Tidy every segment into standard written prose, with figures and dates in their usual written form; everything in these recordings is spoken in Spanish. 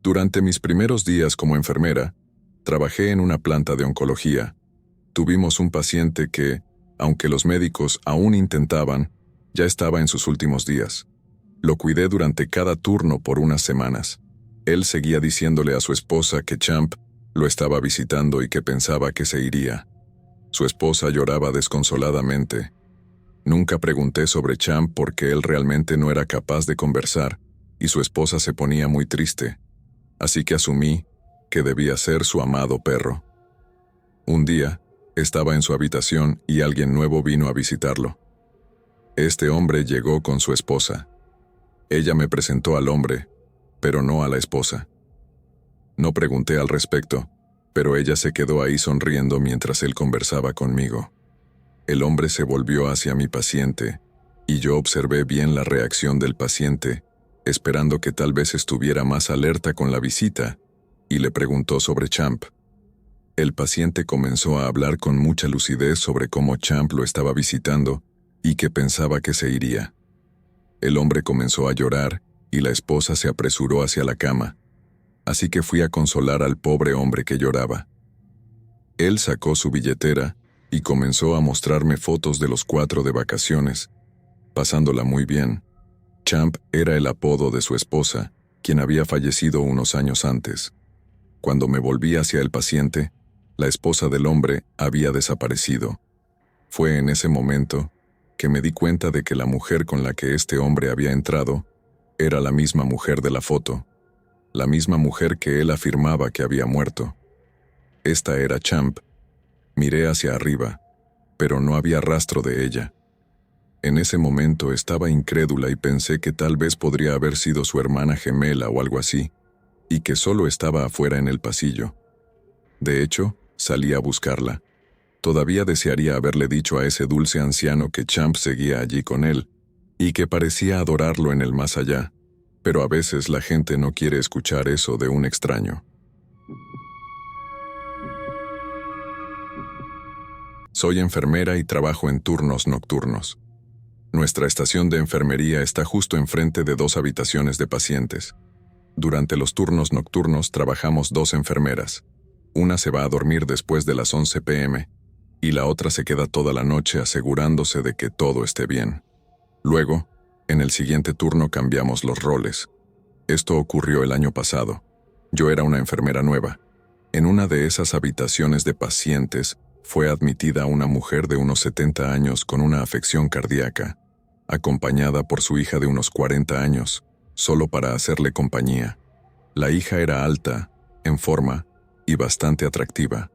Durante mis primeros días como enfermera, trabajé en una planta de oncología. Tuvimos un paciente que, aunque los médicos aún intentaban, ya estaba en sus últimos días. Lo cuidé durante cada turno por unas semanas. Él seguía diciéndole a su esposa que Champ lo estaba visitando y que pensaba que se iría. Su esposa lloraba desconsoladamente. Nunca pregunté sobre Champ porque él realmente no era capaz de conversar, y su esposa se ponía muy triste. Así que asumí que debía ser su amado perro. Un día, estaba en su habitación y alguien nuevo vino a visitarlo. Este hombre llegó con su esposa. Ella me presentó al hombre, pero no a la esposa. No pregunté al respecto, pero ella se quedó ahí sonriendo mientras él conversaba conmigo. El hombre se volvió hacia mi paciente, y yo observé bien la reacción del paciente, esperando que tal vez estuviera más alerta con la visita, y le preguntó sobre Champ. El paciente comenzó a hablar con mucha lucidez sobre cómo Champ lo estaba visitando y que pensaba que se iría. El hombre comenzó a llorar y la esposa se apresuró hacia la cama, así que fui a consolar al pobre hombre que lloraba. Él sacó su billetera y comenzó a mostrarme fotos de los 4 de vacaciones, pasándola muy bien. Champ era el apodo de su esposa, quien había fallecido unos años antes. Cuando me volví hacia el paciente, la esposa del hombre había desaparecido. Fue en ese momento que me di cuenta de que la mujer con la que este hombre había entrado era la misma mujer de la foto, la misma mujer que él afirmaba que había muerto. Esta era Champ. Miré hacia arriba, pero no había rastro de ella. En ese momento estaba incrédula y pensé que tal vez podría haber sido su hermana gemela o algo así, y que solo estaba afuera en el pasillo. De hecho, salí a buscarla. Todavía desearía haberle dicho a ese dulce anciano que Champ seguía allí con él, y que parecía adorarlo en el más allá, pero a veces la gente no quiere escuchar eso de un extraño. Soy enfermera y trabajo en turnos nocturnos. Nuestra estación de enfermería está justo enfrente de 2 habitaciones de pacientes. Durante los turnos nocturnos trabajamos 2 enfermeras. Una se va a dormir después de las 11 p.m. y la otra se queda toda la noche asegurándose de que todo esté bien. Luego, en el siguiente turno cambiamos los roles. Esto ocurrió el año pasado. Yo era una enfermera nueva. En una de esas habitaciones de pacientes fue admitida una mujer de unos 70 años con una afección cardíaca, acompañada por su hija de unos 40 años, solo para hacerle compañía. La hija era alta, en forma y bastante atractiva.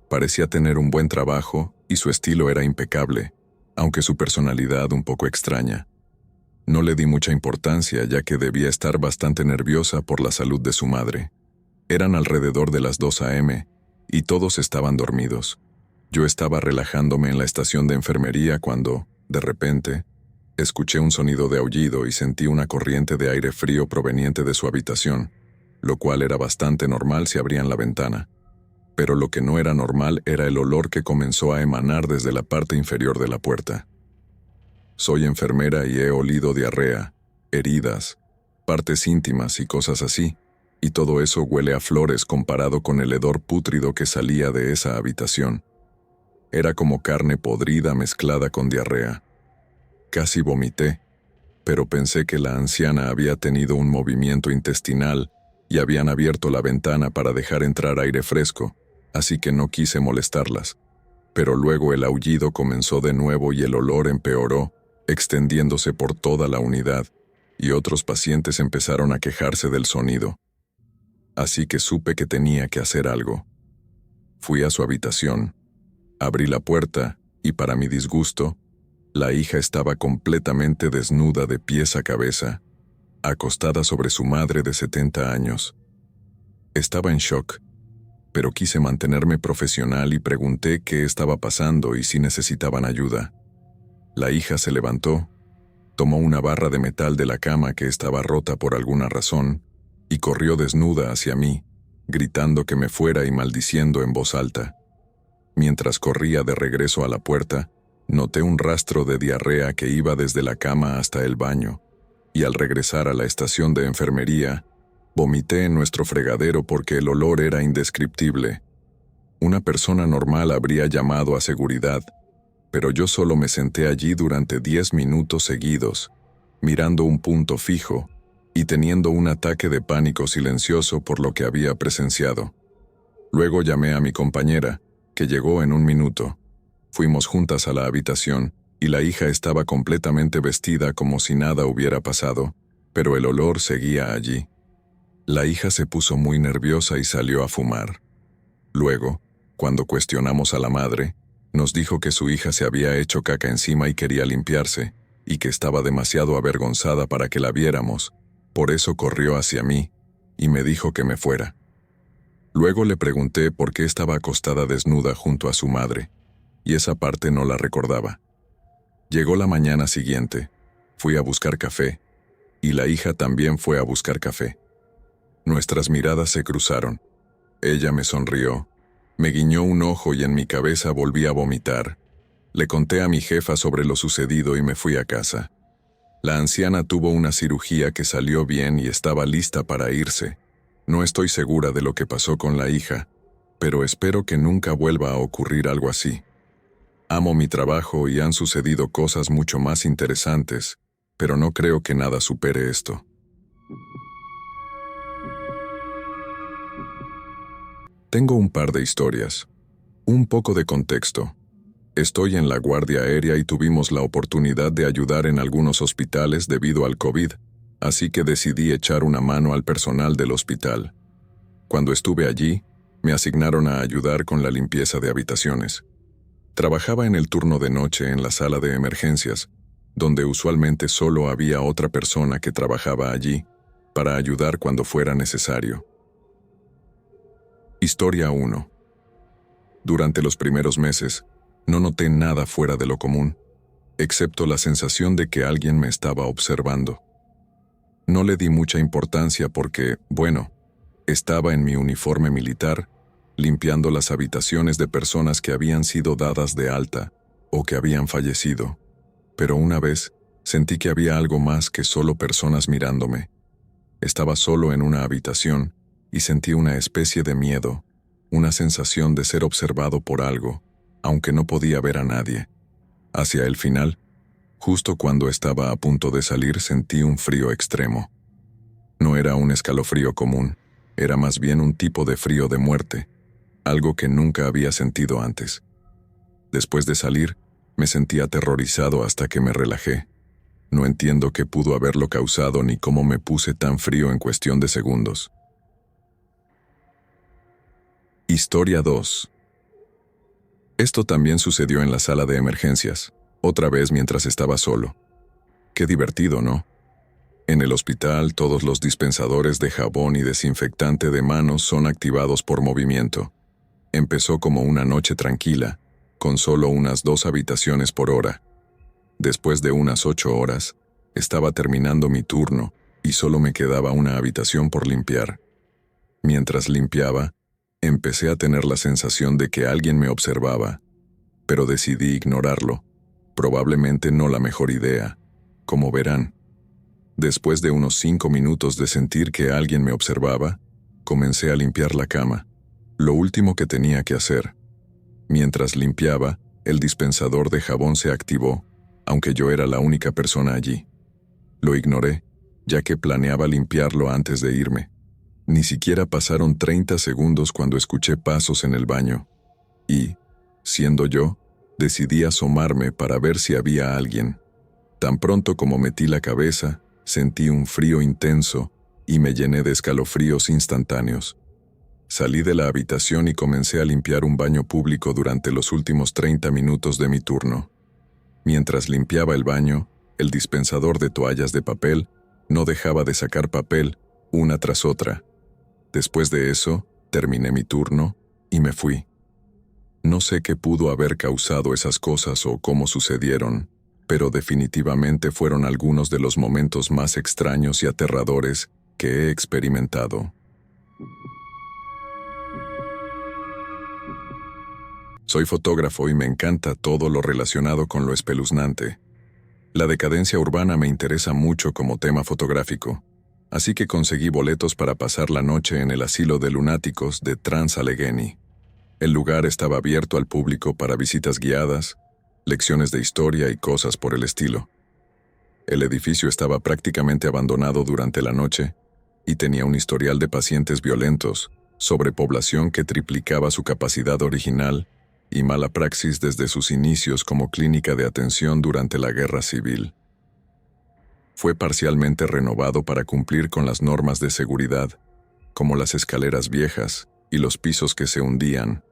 Parecía tener un buen trabajo y su estilo era impecable, aunque su personalidad un poco extraña. No le di mucha importancia ya que debía estar bastante nerviosa por la salud de su madre. Eran alrededor de las 2 a.m. y todos estaban dormidos. Yo estaba relajándome en la estación de enfermería cuando, de repente, escuché un sonido de aullido y sentí una corriente de aire frío proveniente de su habitación, lo cual era bastante normal si abrían la ventana. Pero lo que no era normal era el olor que comenzó a emanar desde la parte inferior de la puerta. Soy enfermera y he olido diarrea, heridas, partes íntimas y cosas así, y todo eso huele a flores comparado con el hedor pútrido que salía de esa habitación. Era como carne podrida mezclada con diarrea. Casi vomité, pero pensé que la anciana había tenido un movimiento intestinal y habían abierto la ventana para dejar entrar aire fresco, así que no quise molestarlas. Pero luego el aullido comenzó de nuevo y el olor empeoró, extendiéndose por toda la unidad, y otros pacientes empezaron a quejarse del sonido. Así que supe que tenía que hacer algo. Fui a su habitación, abrí la puerta y, para mi disgusto, la hija estaba completamente desnuda de pies a cabeza, acostada sobre su madre de 70 años. Estaba en shock, pero quise mantenerme profesional y pregunté qué estaba pasando y si necesitaban ayuda. La hija se levantó, tomó una barra de metal de la cama que estaba rota por alguna razón y corrió desnuda hacia mí, gritando que me fuera y maldiciendo en voz alta. Mientras corría de regreso a la puerta, Noté un rastro de diarrea que iba desde la cama hasta el baño, y al regresar a la estación de enfermería, vomité en nuestro fregadero porque el olor era indescriptible. Una persona normal habría llamado a seguridad, pero yo solo me senté allí durante 10 minutos seguidos, mirando un punto fijo y teniendo un ataque de pánico silencioso por lo que había presenciado. Luego llamé a mi compañera, que llegó en un minuto. Fuimos juntas a la habitación y la hija estaba completamente vestida como si nada hubiera pasado, pero el olor seguía allí. La hija se puso muy nerviosa y salió a fumar. Luego, cuando cuestionamos a la madre, nos dijo que su hija se había hecho caca encima y quería limpiarse, y que estaba demasiado avergonzada para que la viéramos. Por eso corrió hacia mí y me dijo que me fuera. Luego le pregunté por qué estaba acostada desnuda junto a su madre, y esa parte no la recordaba. Llegó la mañana siguiente, fui a buscar café, y la hija también fue a buscar café. Nuestras miradas se cruzaron. Ella me sonrió, me guiñó un ojo y en mi cabeza volví a vomitar. Le conté a mi jefa sobre lo sucedido y me fui a casa. La anciana tuvo una cirugía que salió bien y estaba lista para irse. No estoy segura de lo que pasó con la hija, pero espero que nunca vuelva a ocurrir algo así. Amo mi trabajo y han sucedido cosas mucho más interesantes, pero no creo que nada supere esto. Tengo un par de historias. Un poco de contexto. Estoy en la Guardia Aérea y tuvimos la oportunidad de ayudar en algunos hospitales debido al COVID, así que decidí echar una mano al personal del hospital. Cuando estuve allí, me asignaron a ayudar con la limpieza de habitaciones. Trabajaba en el turno de noche en la sala de emergencias, donde usualmente solo había otra persona que trabajaba allí, para ayudar cuando fuera necesario. Historia 1. Durante los primeros meses, no noté nada fuera de lo común, excepto la sensación de que alguien me estaba observando. No le di mucha importancia porque, bueno, estaba en mi uniforme militar, limpiando las habitaciones de personas que habían sido dadas de alta o que habían fallecido. Pero una vez, sentí que había algo más que solo personas mirándome. Estaba solo en una habitación y sentí una especie de miedo, una sensación de ser observado por algo, aunque no podía ver a nadie. Hacia el final, justo cuando estaba a punto de salir, sentí un frío extremo. No era un escalofrío común, era más bien un tipo de frío de muerte, algo que nunca había sentido antes. Después de salir, me sentí aterrorizado hasta que me relajé. No entiendo qué pudo haberlo causado ni cómo me puse tan frío en cuestión de segundos. Historia 2. Esto también sucedió en la sala de emergencias, otra vez mientras estaba solo. Qué divertido, ¿no? En el hospital, todos los dispensadores de jabón y desinfectante de manos son activados por movimiento. Empezó como una noche tranquila, con solo unas 2 habitaciones por hora. Después de unas 8 horas, estaba terminando mi turno y solo me quedaba una habitación por limpiar. Mientras limpiaba, empecé a tener la sensación de que alguien me observaba, pero decidí ignorarlo. Probablemente no la mejor idea, como verán. Después de unos 5 minutos de sentir que alguien me observaba, comencé a limpiar la cama, lo último que tenía que hacer. Mientras limpiaba, el dispensador de jabón se activó, aunque yo era la única persona allí. Lo ignoré, ya que planeaba limpiarlo antes de irme. Ni siquiera pasaron 30 segundos cuando escuché pasos en el baño, y, siendo yo, decidí asomarme para ver si había alguien. Tan pronto como metí la cabeza, sentí un frío intenso y me llené de escalofríos instantáneos. Salí de la habitación y comencé a limpiar un baño público durante los últimos 30 minutos de mi turno. Mientras limpiaba el baño, el dispensador de toallas de papel no dejaba de sacar papel una tras otra. Después de eso, terminé mi turno y me fui. No sé qué pudo haber causado esas cosas o cómo sucedieron, pero definitivamente fueron algunos de los momentos más extraños y aterradores que he experimentado. Soy fotógrafo y me encanta todo lo relacionado con lo espeluznante. La decadencia urbana me interesa mucho como tema fotográfico, así que conseguí boletos para pasar la noche en el asilo de lunáticos de Trans-Allegheny. El lugar estaba abierto al público para visitas guiadas, lecciones de historia y cosas por el estilo. El edificio estaba prácticamente abandonado durante la noche y tenía un historial de pacientes violentos, sobrepoblación que triplicaba su capacidad original y mala praxis desde sus inicios como clínica de atención durante la Guerra Civil. Fue parcialmente renovado para cumplir con las normas de seguridad, como las escaleras viejas y los pisos que se hundían,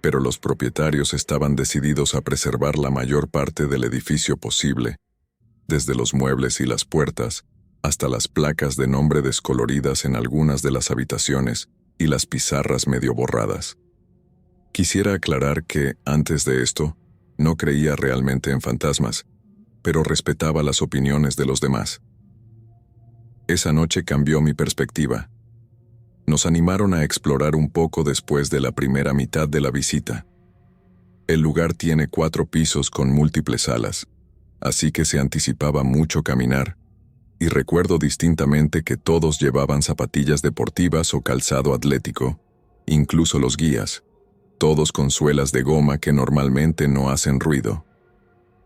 pero los propietarios estaban decididos a preservar la mayor parte del edificio posible, desde los muebles y las puertas hasta las placas de nombre descoloridas en algunas de las habitaciones y las pizarras medio borradas. Quisiera aclarar que, antes de esto, no creía realmente en fantasmas, pero respetaba las opiniones de los demás. Esa noche cambió mi perspectiva. Nos animaron a explorar un poco después de la primera mitad de la visita. El lugar tiene 4 pisos con múltiples salas, así que se anticipaba mucho caminar, y recuerdo distintamente que todos llevaban zapatillas deportivas o calzado atlético, incluso los guías, todos con suelas de goma que normalmente no hacen ruido.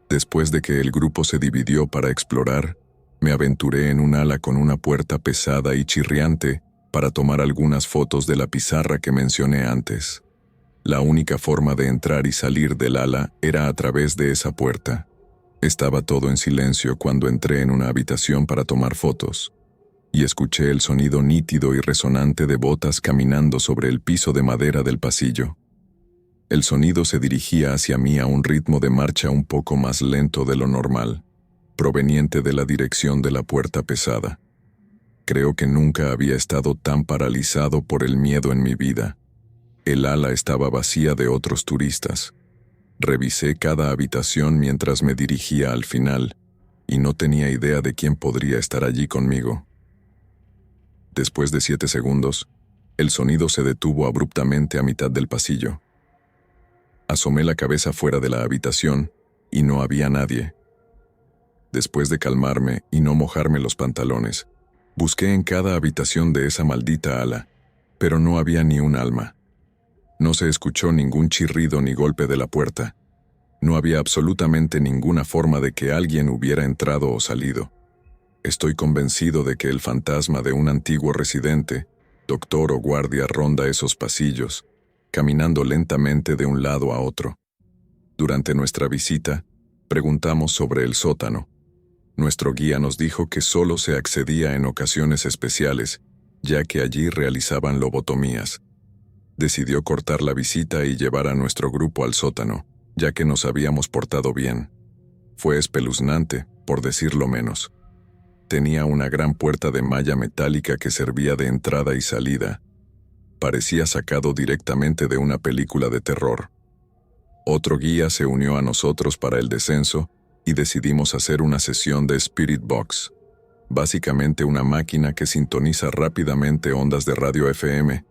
Después de que el grupo se dividió para explorar, me aventuré en un ala con una puerta pesada y chirriante para tomar algunas fotos de la pizarra que mencioné antes. La única forma de entrar y salir del ala era a través de esa puerta. Estaba todo en silencio cuando entré en una habitación para tomar fotos, y escuché el sonido nítido y resonante de botas caminando sobre el piso de madera del pasillo. El sonido se dirigía hacia mí a un ritmo de marcha un poco más lento de lo normal, proveniente de la dirección de la puerta pesada. Creo que nunca había estado tan paralizado por el miedo en mi vida. El ala estaba vacía de otros turistas. Revisé cada habitación mientras me dirigía al final, y no tenía idea de quién podría estar allí conmigo. Después de 7 segundos, el sonido se detuvo abruptamente a mitad del pasillo. Asomé la cabeza fuera de la habitación y no había nadie. Después de calmarme y no mojarme los pantalones, busqué en cada habitación de esa maldita ala, pero no había ni un alma. No se escuchó ningún chirrido ni golpe de la puerta. No había absolutamente ninguna forma de que alguien hubiera entrado o salido. Estoy convencido de que el fantasma de un antiguo residente, doctor o guardia ronda esos pasillos, caminando lentamente de un lado a otro. Durante nuestra visita, preguntamos sobre el sótano. Nuestro guía nos dijo que solo se accedía en ocasiones especiales, ya que allí realizaban lobotomías. Decidió cortar la visita y llevar a nuestro grupo al sótano, ya que nos habíamos portado bien. Fue espeluznante, por decirlo menos. Tenía una gran puerta de malla metálica que servía de entrada y salida. Parecía sacado directamente de una película de terror. Otro guía se unió a nosotros para el descenso y decidimos hacer una sesión de Spirit Box, básicamente una máquina que sintoniza rápidamente ondas de radio FM,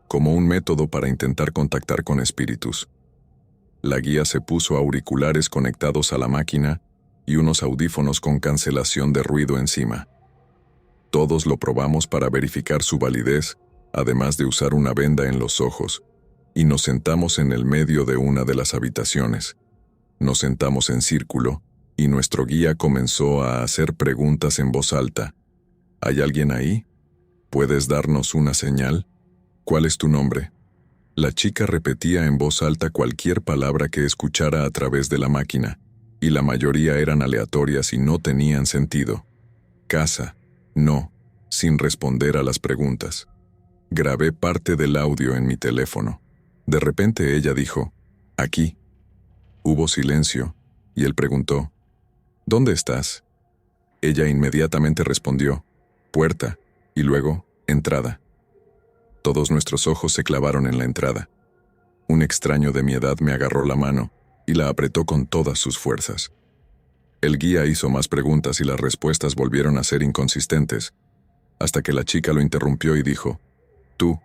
como un método para intentar contactar con espíritus. La guía se puso auriculares conectados a la máquina y unos audífonos con cancelación de ruido encima. Todos lo probamos para verificar su validez, además de usar una venda en los ojos, y nos sentamos en el medio de una de las habitaciones. Nos sentamos en círculo, y nuestro guía comenzó a hacer preguntas en voz alta. ¿Hay alguien ahí? ¿Puedes darnos una señal? ¿Cuál es tu nombre? La chica repetía en voz alta cualquier palabra que escuchara a través de la máquina, y la mayoría eran aleatorias y no tenían sentido. Casa, no, sin responder a las preguntas. Grabé parte del audio en mi teléfono. De repente ella dijo, «Aquí». Hubo silencio, y él preguntó, «¿Dónde estás?» Ella inmediatamente respondió, «Puerta», y luego, «Entrada». Todos nuestros ojos se clavaron en la entrada. Un extraño de mi edad me agarró la mano y la apretó con todas sus fuerzas. El guía hizo más preguntas y las respuestas volvieron a ser inconsistentes, hasta que la chica lo interrumpió y dijo, «Tú»,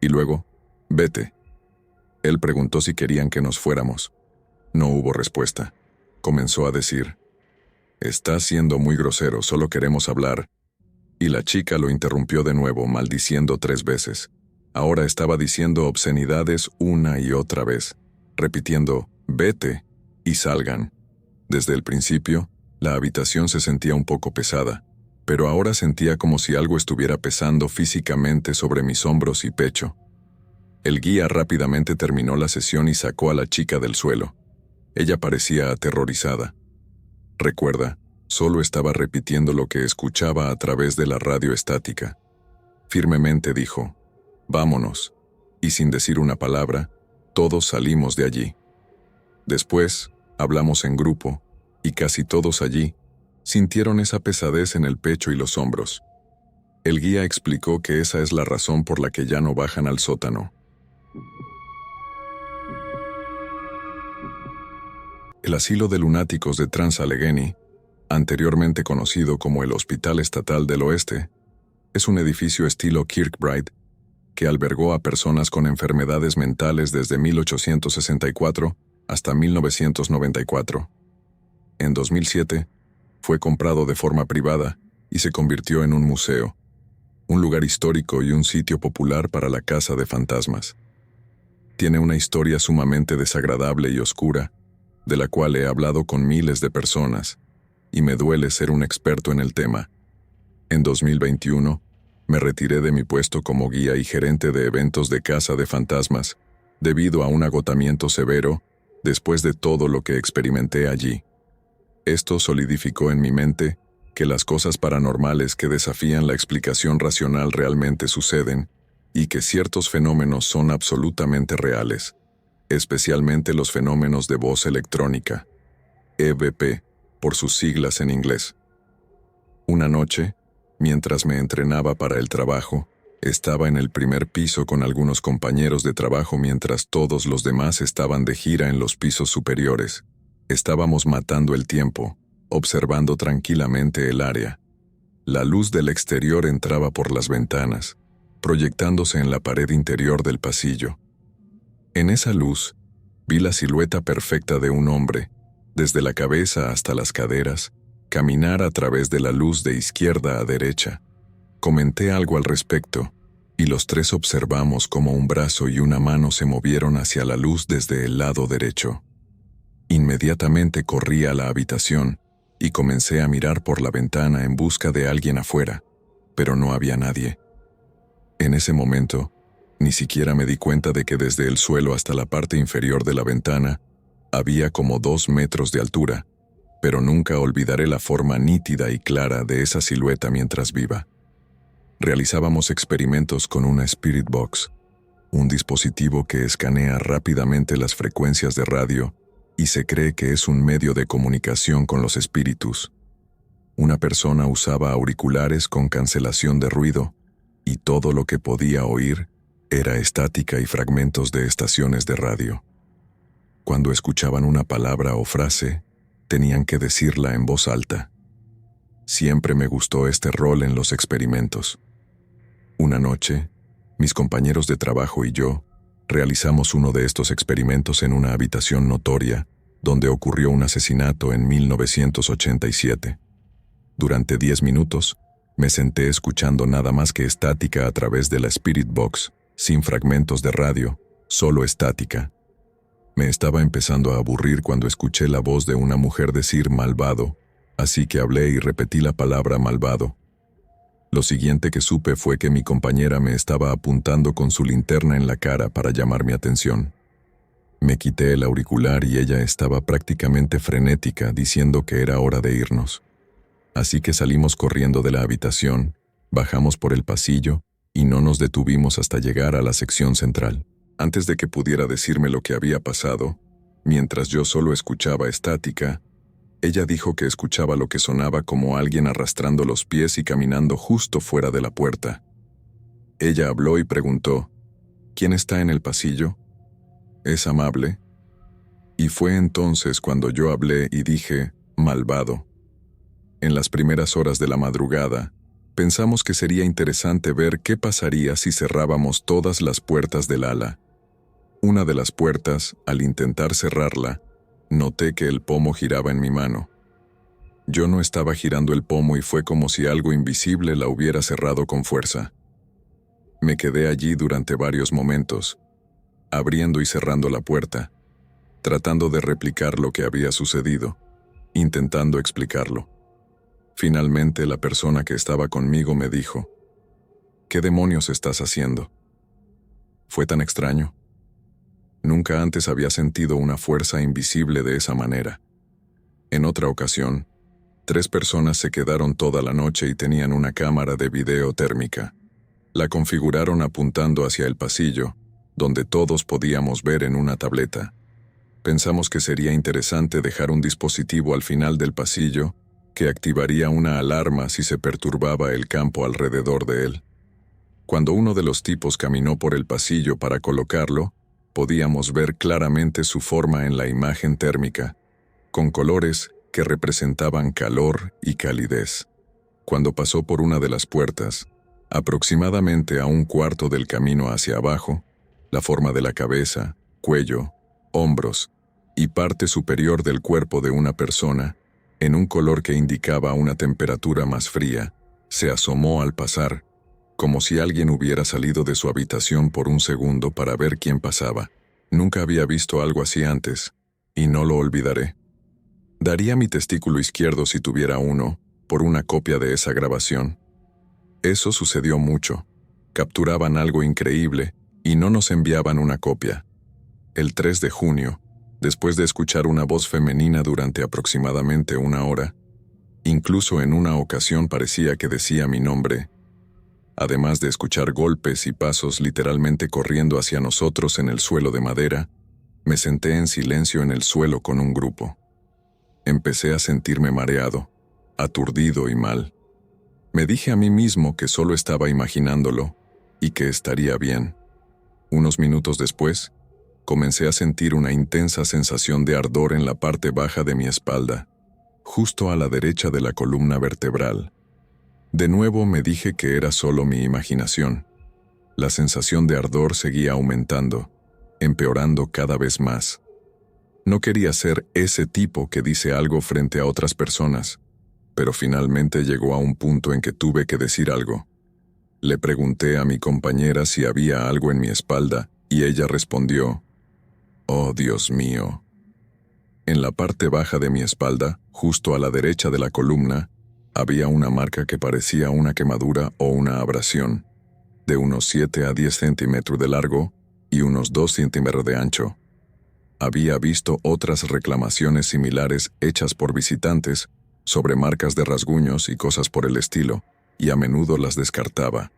y luego, «Vete». Él preguntó si querían que nos fuéramos. No hubo respuesta. Comenzó a decir: «Estás siendo muy grosero, solo queremos hablar». Y la chica lo interrumpió de nuevo, maldiciendo 3 veces. Ahora estaba diciendo obscenidades una y otra vez, repitiendo «vete» y «salgan». Desde el principio, la habitación se sentía un poco pesada, pero ahora sentía como si algo estuviera pesando físicamente sobre mis hombros y pecho. El guía rápidamente terminó la sesión y sacó a la chica del suelo. Ella parecía aterrorizada. Recuerda, solo estaba repitiendo lo que escuchaba a través de la radio estática. Firmemente dijo: «Vámonos», y sin decir una palabra, todos salimos de allí. Después, hablamos en grupo, y casi todos allí sintieron esa pesadez en el pecho y los hombros. El guía explicó que esa es la razón por la que ya no bajan al sótano. El asilo de lunáticos de Trans-Allegheny, anteriormente conocido como el Hospital Estatal del Oeste, es un edificio estilo Kirkbride que albergó a personas con enfermedades mentales desde 1864 hasta 1994. En 2007, fue comprado de forma privada y se convirtió en un museo, un lugar histórico y un sitio popular para la caza de fantasmas. Tiene una historia sumamente desagradable y oscura, de la cual he hablado con miles de personas, y me duele ser un experto en el tema. En 2021, me retiré de mi puesto como guía y gerente de eventos de caza de fantasmas, debido a un agotamiento severo después de todo lo que experimenté allí. Esto solidificó en mi mente que las cosas paranormales que desafían la explicación racional realmente suceden y que ciertos fenómenos son absolutamente reales, especialmente los fenómenos de voz electrónica, EVP, por sus siglas en inglés. Una noche, mientras me entrenaba para el trabajo, estaba en el primer piso con algunos compañeros de trabajo mientras todos los demás estaban de gira en los pisos superiores. Estábamos matando el tiempo, observando tranquilamente el área. La luz del exterior entraba por las ventanas, proyectándose en la pared interior del pasillo. En esa luz, vi la silueta perfecta de un hombre, desde la cabeza hasta las caderas, caminar a través de la luz de izquierda a derecha. Comenté algo al respecto, y los 3 observamos cómo un brazo y una mano se movieron hacia la luz desde el lado derecho. Inmediatamente corrí a la habitación y comencé a mirar por la ventana en busca de alguien afuera, pero no había nadie. En ese momento, ni siquiera me di cuenta de que desde el suelo hasta la parte inferior de la ventana había como 2 metros de altura, pero nunca olvidaré la forma nítida y clara de esa silueta mientras viva. Realizábamos experimentos con una Spirit Box, un dispositivo que escanea rápidamente las frecuencias de radio y se cree que es un medio de comunicación con los espíritus. Una persona usaba auriculares con cancelación de ruido y todo lo que podía oír era estática y fragmentos de estaciones de radio. Cuando escuchaban una palabra o frase, tenían que decirla en voz alta. Siempre me gustó este rol en los experimentos. Una noche, mis compañeros de trabajo y yo realizamos uno de estos experimentos en una habitación notoria donde ocurrió un asesinato en 1987. Durante 10 minutos, me senté escuchando nada más que estática a través de la Spirit Box, sin fragmentos de radio, solo estática. Me estaba empezando a aburrir cuando escuché la voz de una mujer decir malvado, así que hablé y repetí la palabra malvado. Lo siguiente que supe fue que mi compañera me estaba apuntando con su linterna en la cara para llamar mi atención. Me quité el auricular y ella estaba prácticamente frenética diciendo que era hora de irnos. Así que salimos corriendo de la habitación, bajamos por el pasillo y no nos detuvimos hasta llegar a la sección central. Antes de que pudiera decirme lo que había pasado, mientras yo solo escuchaba estática, ella dijo que escuchaba lo que sonaba como alguien arrastrando los pies y caminando justo fuera de la puerta. Ella habló y preguntó: ¿Quién está en el pasillo? ¿Es amable? Y fue entonces cuando yo hablé y dije: malvado. En las primeras horas de la madrugada, pensamos que sería interesante ver qué pasaría si cerrábamos todas las puertas del ala. Una de las puertas, al intentar cerrarla, noté que el pomo giraba en mi mano. Yo no estaba girando el pomo y fue como si algo invisible la hubiera cerrado con fuerza. Me quedé allí durante varios momentos, abriendo y cerrando la puerta, tratando de replicar lo que había sucedido, intentando explicarlo. Finalmente la persona que estaba conmigo me dijo: ¿Qué demonios estás haciendo? Fue tan extraño. Nunca antes había sentido una fuerza invisible de esa manera. En otra ocasión, 3 personas se quedaron toda la noche y tenían una cámara de video térmica. La configuraron apuntando hacia el pasillo, donde todos podíamos ver en una tableta. Pensamos que sería interesante dejar un dispositivo al final del pasillo que activaría una alarma si se perturbaba el campo alrededor de él. Cuando uno de los tipos caminó por el pasillo para colocarlo, podíamos ver claramente su forma en la imagen térmica, con colores que representaban calor y calidez. Cuando pasó por una de las puertas, aproximadamente a un cuarto del camino hacia abajo, la forma de la cabeza, cuello, hombros y parte superior del cuerpo de una persona, en un color que indicaba una temperatura más fría, se asomó al pasar, como si alguien hubiera salido de su habitación por un segundo para ver quién pasaba. Nunca había visto algo así antes, y no lo olvidaré. Daría mi testículo izquierdo si tuviera uno, por una copia de esa grabación. Eso sucedió mucho. Capturaban algo increíble y no nos enviaban una copia. El 3 de junio, después de escuchar una voz femenina durante aproximadamente 1 hora, incluso en una ocasión parecía que decía mi nombre, además de escuchar golpes y pasos literalmente corriendo hacia nosotros en el suelo de madera, me senté en silencio en el suelo con un grupo. Empecé a sentirme mareado, aturdido y mal. Me dije a mí mismo que solo estaba imaginándolo y que estaría bien. Unos minutos después, comencé a sentir una intensa sensación de ardor en la parte baja de mi espalda, justo a la derecha de la columna vertebral. De nuevo me dije que era solo mi imaginación. La sensación de ardor seguía aumentando, empeorando cada vez más. No quería ser ese tipo que dice algo frente a otras personas, pero finalmente llegó a un punto en que tuve que decir algo. Le pregunté a mi compañera si había algo en mi espalda y ella respondió: «Oh, Dios mío». En la parte baja de mi espalda, justo a la derecha de la columna, había una marca que parecía una quemadura o una abrasión, de unos 7 a 10 centímetros de largo y unos 2 centímetros de ancho. Había visto otras reclamaciones similares hechas por visitantes sobre marcas de rasguños y cosas por el estilo, y a menudo las descartaba,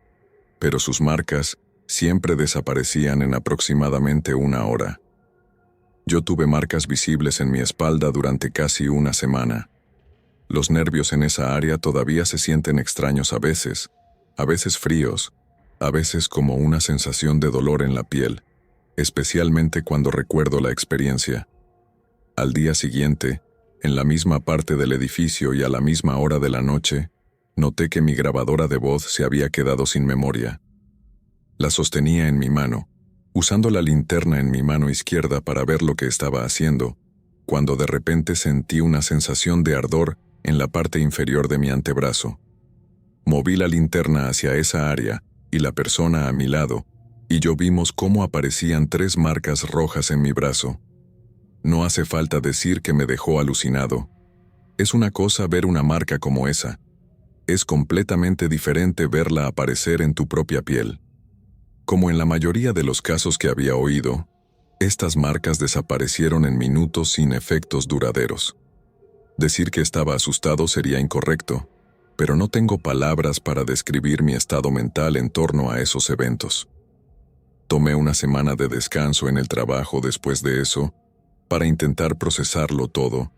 pero sus marcas siempre desaparecían en aproximadamente 1 hora. Yo tuve marcas visibles en mi espalda durante casi 1 semana. Los nervios en esa área todavía se sienten extraños a veces fríos, a veces como una sensación de dolor en la piel, especialmente cuando recuerdo la experiencia. Al día siguiente, en la misma parte del edificio y a la misma hora de la noche, noté que mi grabadora de voz se había quedado sin memoria. La sostenía en mi mano, usando la linterna en mi mano izquierda para ver lo que estaba haciendo, cuando de repente sentí una sensación de ardor en la parte inferior de mi antebrazo. Moví la linterna hacia esa área y la persona a mi lado, y yo vimos cómo aparecían 3 marcas rojas en mi brazo. No hace falta decir que me dejó alucinado. Es una cosa ver una marca como esa. Es completamente diferente verla aparecer en tu propia piel. Como en la mayoría de los casos que había oído, estas marcas desaparecieron en minutos sin efectos duraderos. Decir que estaba asustado sería incorrecto, pero no tengo palabras para describir mi estado mental en torno a esos eventos. Tomé una semana de descanso en el trabajo después de eso, para intentar procesarlo todo,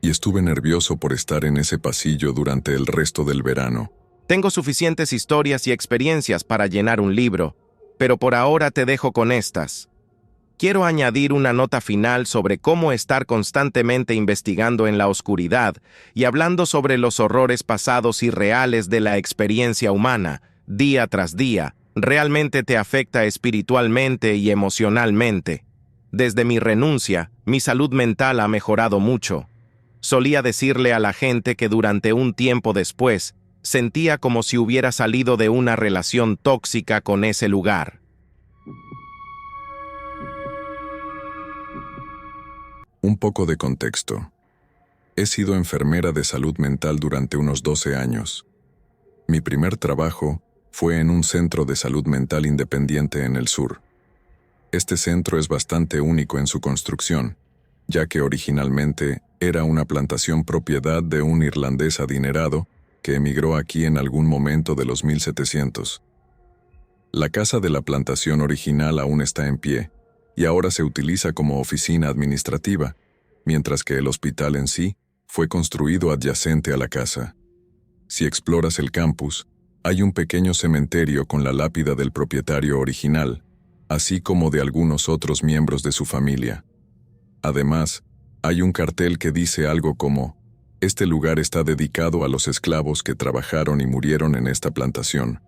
y estuve nervioso por estar en ese pasillo durante el resto del verano. Tengo suficientes historias y experiencias para llenar un libro, pero por ahora te dejo con estas. Quiero añadir una nota final sobre cómo estar constantemente investigando en la oscuridad y hablando sobre los horrores pasados y reales de la experiencia humana, día tras día, Realmente te afecta espiritualmente y emocionalmente. Desde mi renuncia, mi salud mental ha mejorado mucho. Solía decirle a la gente que durante un tiempo después, sentía como si hubiera salido de una relación tóxica con ese lugar. Un poco de contexto. He sido enfermera de salud mental durante unos 12 años. Mi primer trabajo fue en un centro de salud mental independiente en el sur. Este centro es bastante único en su construcción, ya que originalmente era una plantación propiedad de un irlandés adinerado que emigró aquí en algún momento de los 1700. La casa de la plantación original aún está en pie, y ahora se utiliza como oficina administrativa, mientras que el hospital en sí fue construido adyacente a la casa. Si exploras el campus, hay un pequeño cementerio con la lápida del propietario original, así como de algunos otros miembros de su familia. Además, hay un cartel que dice algo como: "Este lugar está dedicado a los esclavos que trabajaron y murieron en esta plantación".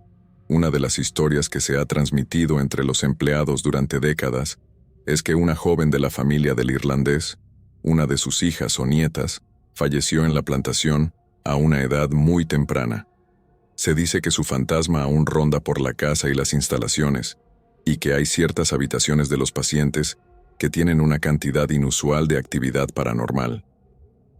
Una de las historias que se ha transmitido entre los empleados durante décadas es que una joven de la familia del irlandés, una de sus hijas o nietas, falleció en la plantación a una edad muy temprana. Se dice que su fantasma aún ronda por la casa y las instalaciones, y que hay ciertas habitaciones de los pacientes que tienen una cantidad inusual de actividad paranormal.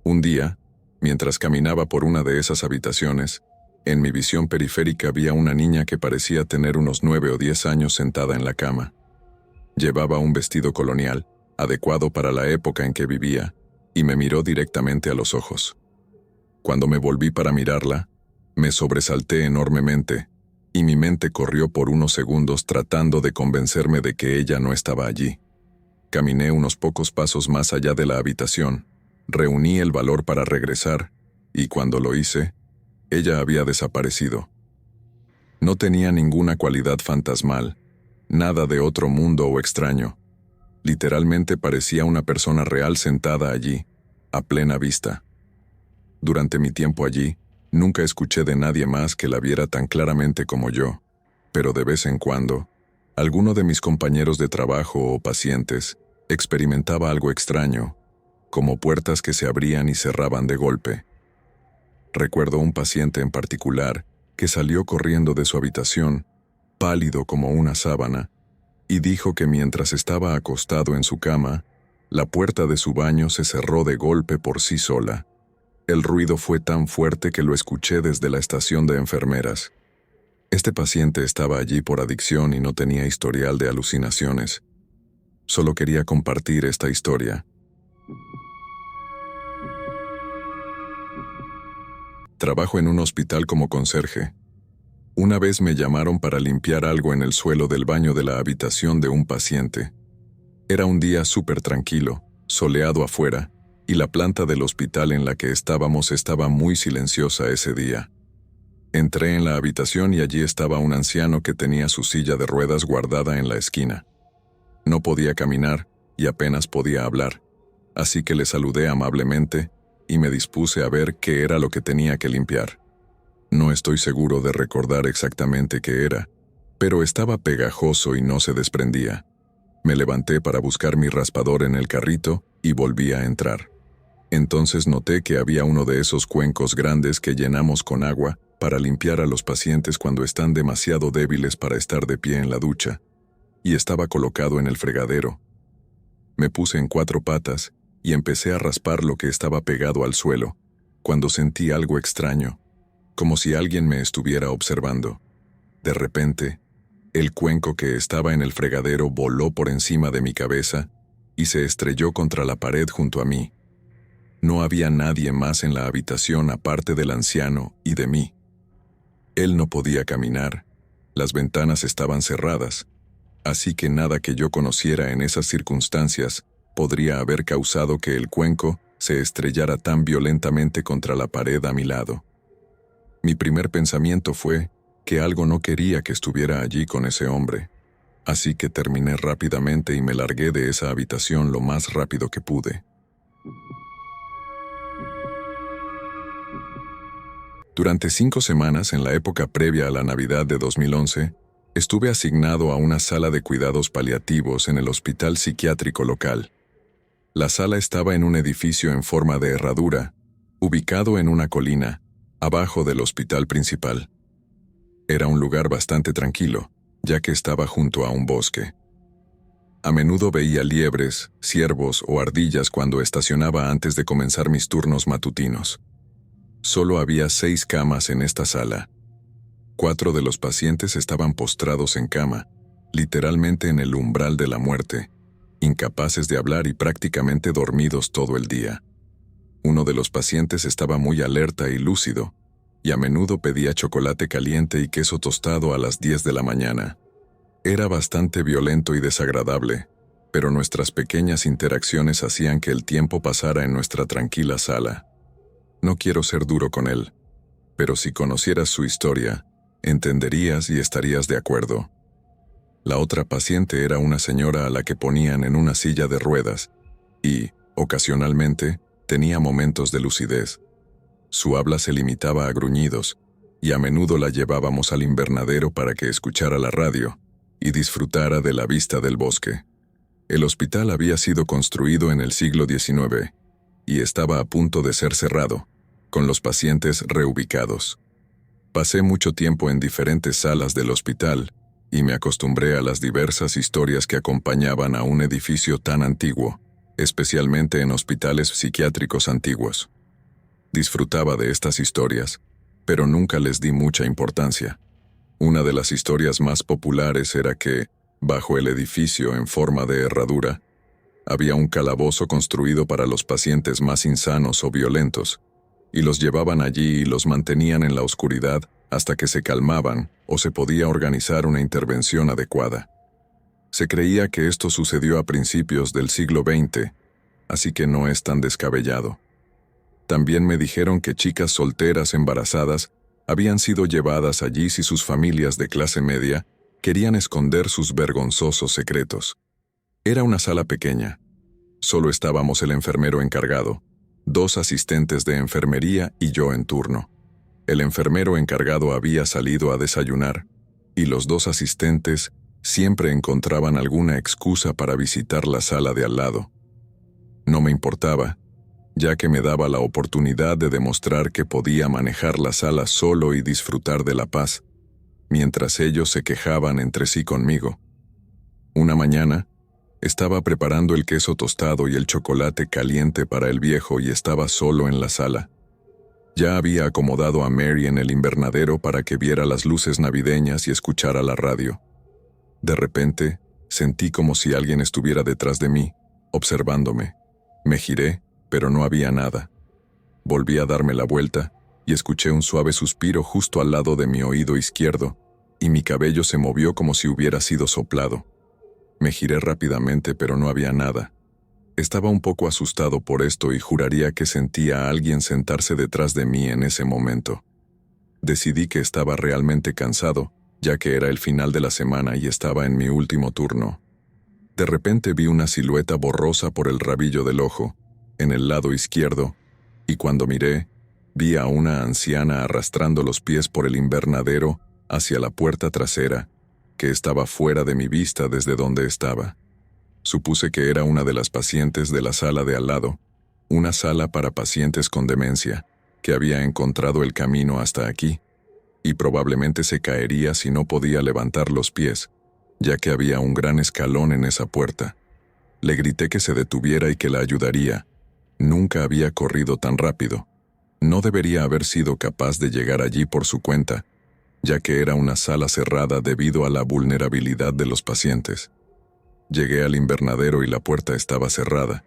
Un día, mientras caminaba por una de esas habitaciones, en mi visión periférica vi a una niña que parecía tener unos 9 o 10 años sentada en la cama. Llevaba un vestido colonial, adecuado para la época en que vivía, y me miró directamente a los ojos. Cuando me volví para mirarla, me sobresalté enormemente, y mi mente corrió por unos segundos tratando de convencerme de que ella no estaba allí. Caminé unos pocos pasos más allá de la habitación, reuní el valor para regresar, y cuando lo hice, ella había desaparecido. No tenía ninguna cualidad fantasmal, nada de otro mundo o extraño. Literalmente parecía una persona real sentada allí, a plena vista. Durante mi tiempo allí, nunca escuché de nadie más que la viera tan claramente como yo, pero de vez en cuando, alguno de mis compañeros de trabajo o pacientes experimentaba algo extraño, como puertas que se abrían y cerraban de golpe. Recuerdo un paciente en particular que salió corriendo de su habitación, pálido como una sábana, y dijo que mientras estaba acostado en su cama, la puerta de su baño se cerró de golpe por sí sola. El ruido fue tan fuerte que lo escuché desde la estación de enfermeras. Este paciente estaba allí por adicción y no tenía historial de alucinaciones. Solo quería compartir esta historia. Trabajo en un hospital como conserje. Una vez me llamaron para limpiar algo en el suelo del baño de la habitación de un paciente. Era un día súper tranquilo, soleado afuera, y la planta del hospital en la que estábamos estaba muy silenciosa ese día. Entré en la habitación y allí estaba un anciano que tenía su silla de ruedas guardada en la esquina. No podía caminar y apenas podía hablar, así que le saludé amablemente y me dispuse a ver qué era lo que tenía que limpiar. No estoy seguro de recordar exactamente qué era, pero estaba pegajoso y no se desprendía. Me levanté para buscar mi raspador en el carrito y volví a entrar. Entonces noté que había uno de esos cuencos grandes que llenamos con agua para limpiar a los pacientes cuando están demasiado débiles para estar de pie en la ducha, y estaba colocado en el fregadero. Me puse en 4 patas y empecé a raspar lo que estaba pegado al suelo, cuando sentí algo extraño, como si alguien me estuviera observando. De repente, el cuenco que estaba en el fregadero voló por encima de mi cabeza y se estrelló contra la pared junto a mí. No había nadie más en la habitación aparte del anciano y de mí. Él no podía caminar, las ventanas estaban cerradas, así que nada que yo conociera en esas circunstancias podría haber causado que el cuenco se estrellara tan violentamente contra la pared a mi lado. Mi primer pensamiento fue que algo no quería que estuviera allí con ese hombre, así que terminé rápidamente y me largué de esa habitación lo más rápido que pude. Durante 5 semanas en la época previa a la Navidad de 2011, Estuve asignado a una sala de cuidados paliativos en el hospital psiquiátrico local. La sala estaba en un edificio en forma de herradura, ubicado en una colina, abajo del hospital principal. Era un lugar bastante tranquilo, ya que estaba junto a un bosque. A menudo veía liebres, ciervos o ardillas cuando estacionaba antes de comenzar mis turnos matutinos. Solo había 6 camas en esta sala. 4 de los pacientes estaban postrados en cama, literalmente en el umbral de la muerte, incapaces de hablar y prácticamente dormidos todo el día. Uno de los pacientes estaba muy alerta y lúcido, y a menudo pedía chocolate caliente y queso tostado a las 10 de la mañana. Era bastante violento y desagradable, pero nuestras pequeñas interacciones hacían que el tiempo pasara en nuestra tranquila sala. No quiero ser duro con él, pero si conocieras su historia, entenderías y estarías de acuerdo. La otra paciente era una señora a la que ponían en una silla de ruedas y, ocasionalmente, tenía momentos de lucidez. Su habla se limitaba a gruñidos, y a menudo la llevábamos al invernadero para que escuchara la radio y disfrutara de la vista del bosque. El hospital había sido construido en el siglo XIX y estaba a punto de ser cerrado, con los pacientes reubicados. Pasé mucho tiempo en diferentes salas del hospital y me acostumbré a las diversas historias que acompañaban a un edificio tan antiguo, especialmente en hospitales psiquiátricos antiguos. Disfrutaba de estas historias, pero nunca les di mucha importancia. Una de las historias más populares era que, bajo el edificio en forma de herradura, había un calabozo construido para los pacientes más insanos o violentos, y los llevaban allí y los mantenían en la oscuridad hasta que se calmaban o se podía organizar una intervención adecuada. Se creía que esto sucedió a principios del siglo XX, así que no es tan descabellado. También me dijeron que chicas solteras embarazadas habían sido llevadas allí si sus familias de clase media querían esconder sus vergonzosos secretos. Era una sala pequeña. Solo estábamos el enfermero encargado, 2 asistentes de enfermería y yo en turno. El enfermero encargado había salido a desayunar, y los 2 asistentes siempre encontraban alguna excusa para visitar la sala de al lado. No me importaba, ya que me daba la oportunidad de demostrar que podía manejar la sala solo y disfrutar de la paz, mientras ellos se quejaban entre sí conmigo. Una mañana, estaba preparando el queso tostado y el chocolate caliente para el viejo y estaba solo en la sala. Ya había acomodado a Mary en el invernadero para que viera las luces navideñas y escuchara la radio. De repente, sentí como si alguien estuviera detrás de mí, observándome. Me giré, pero no había nada. Volví a darme la vuelta y escuché un suave suspiro justo al lado de mi oído izquierdo, y mi cabello se movió como si hubiera sido soplado. Me giré rápidamente, pero no había nada. Estaba un poco asustado por esto y juraría que sentía a alguien sentarse detrás de mí en ese momento. Decidí que estaba realmente cansado, ya que era el final de la semana y estaba en mi último turno. De repente vi una silueta borrosa por el rabillo del ojo, en el lado izquierdo, y cuando miré, vi a una anciana arrastrando los pies por el invernadero hacia la puerta trasera, que estaba fuera de mi vista desde donde estaba. Supuse que era una de las pacientes de la sala de al lado, una sala para pacientes con demencia, que había encontrado el camino hasta aquí, y probablemente se caería si no podía levantar los pies, ya que había un gran escalón en esa puerta. Le grité que se detuviera y que la ayudaría. Nunca había corrido tan rápido. No debería haber sido capaz de llegar allí por su cuenta, ya que era una sala cerrada debido a la vulnerabilidad de los pacientes. Llegué al invernadero y la puerta estaba cerrada.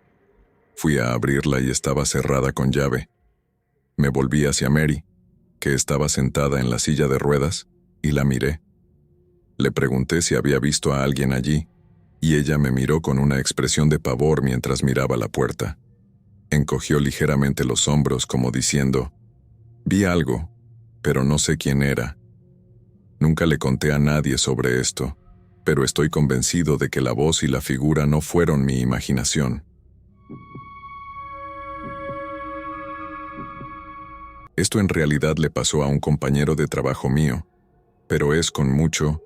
Fui a abrirla y estaba cerrada con llave. Me volví hacia Mary, que estaba sentada en la silla de ruedas, y la miré. Le pregunté si había visto a alguien allí, y ella me miró con una expresión de pavor mientras miraba la puerta. Encogió ligeramente los hombros como diciendo, «Vi algo, pero no sé quién era». Nunca le conté a nadie sobre esto, pero estoy convencido de que la voz y la figura no fueron mi imaginación. Esto en realidad le pasó a un compañero de trabajo mío, pero es con mucho,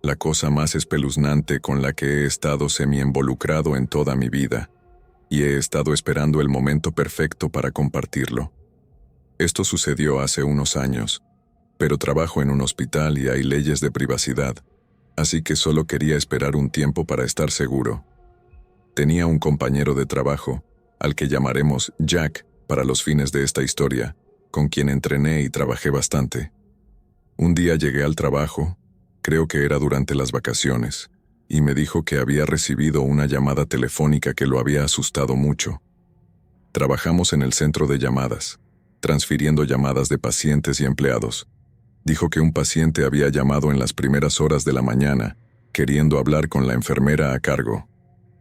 la cosa más espeluznante con la que he estado semi-involucrado en toda mi vida, y he estado esperando el momento perfecto para compartirlo. Esto sucedió hace unos años, pero trabajo en un hospital y hay leyes de privacidad, así que solo quería esperar un tiempo para estar seguro. Tenía un compañero de trabajo, al que llamaremos Jack para los fines de esta historia, con quien entrené y trabajé bastante. Un día llegué al trabajo, creo que era durante las vacaciones, y me dijo que había recibido una llamada telefónica que lo había asustado mucho. Trabajamos en el centro de llamadas, transfiriendo llamadas de pacientes y empleados. Dijo que un paciente había llamado en las primeras horas de la mañana, queriendo hablar con la enfermera a cargo.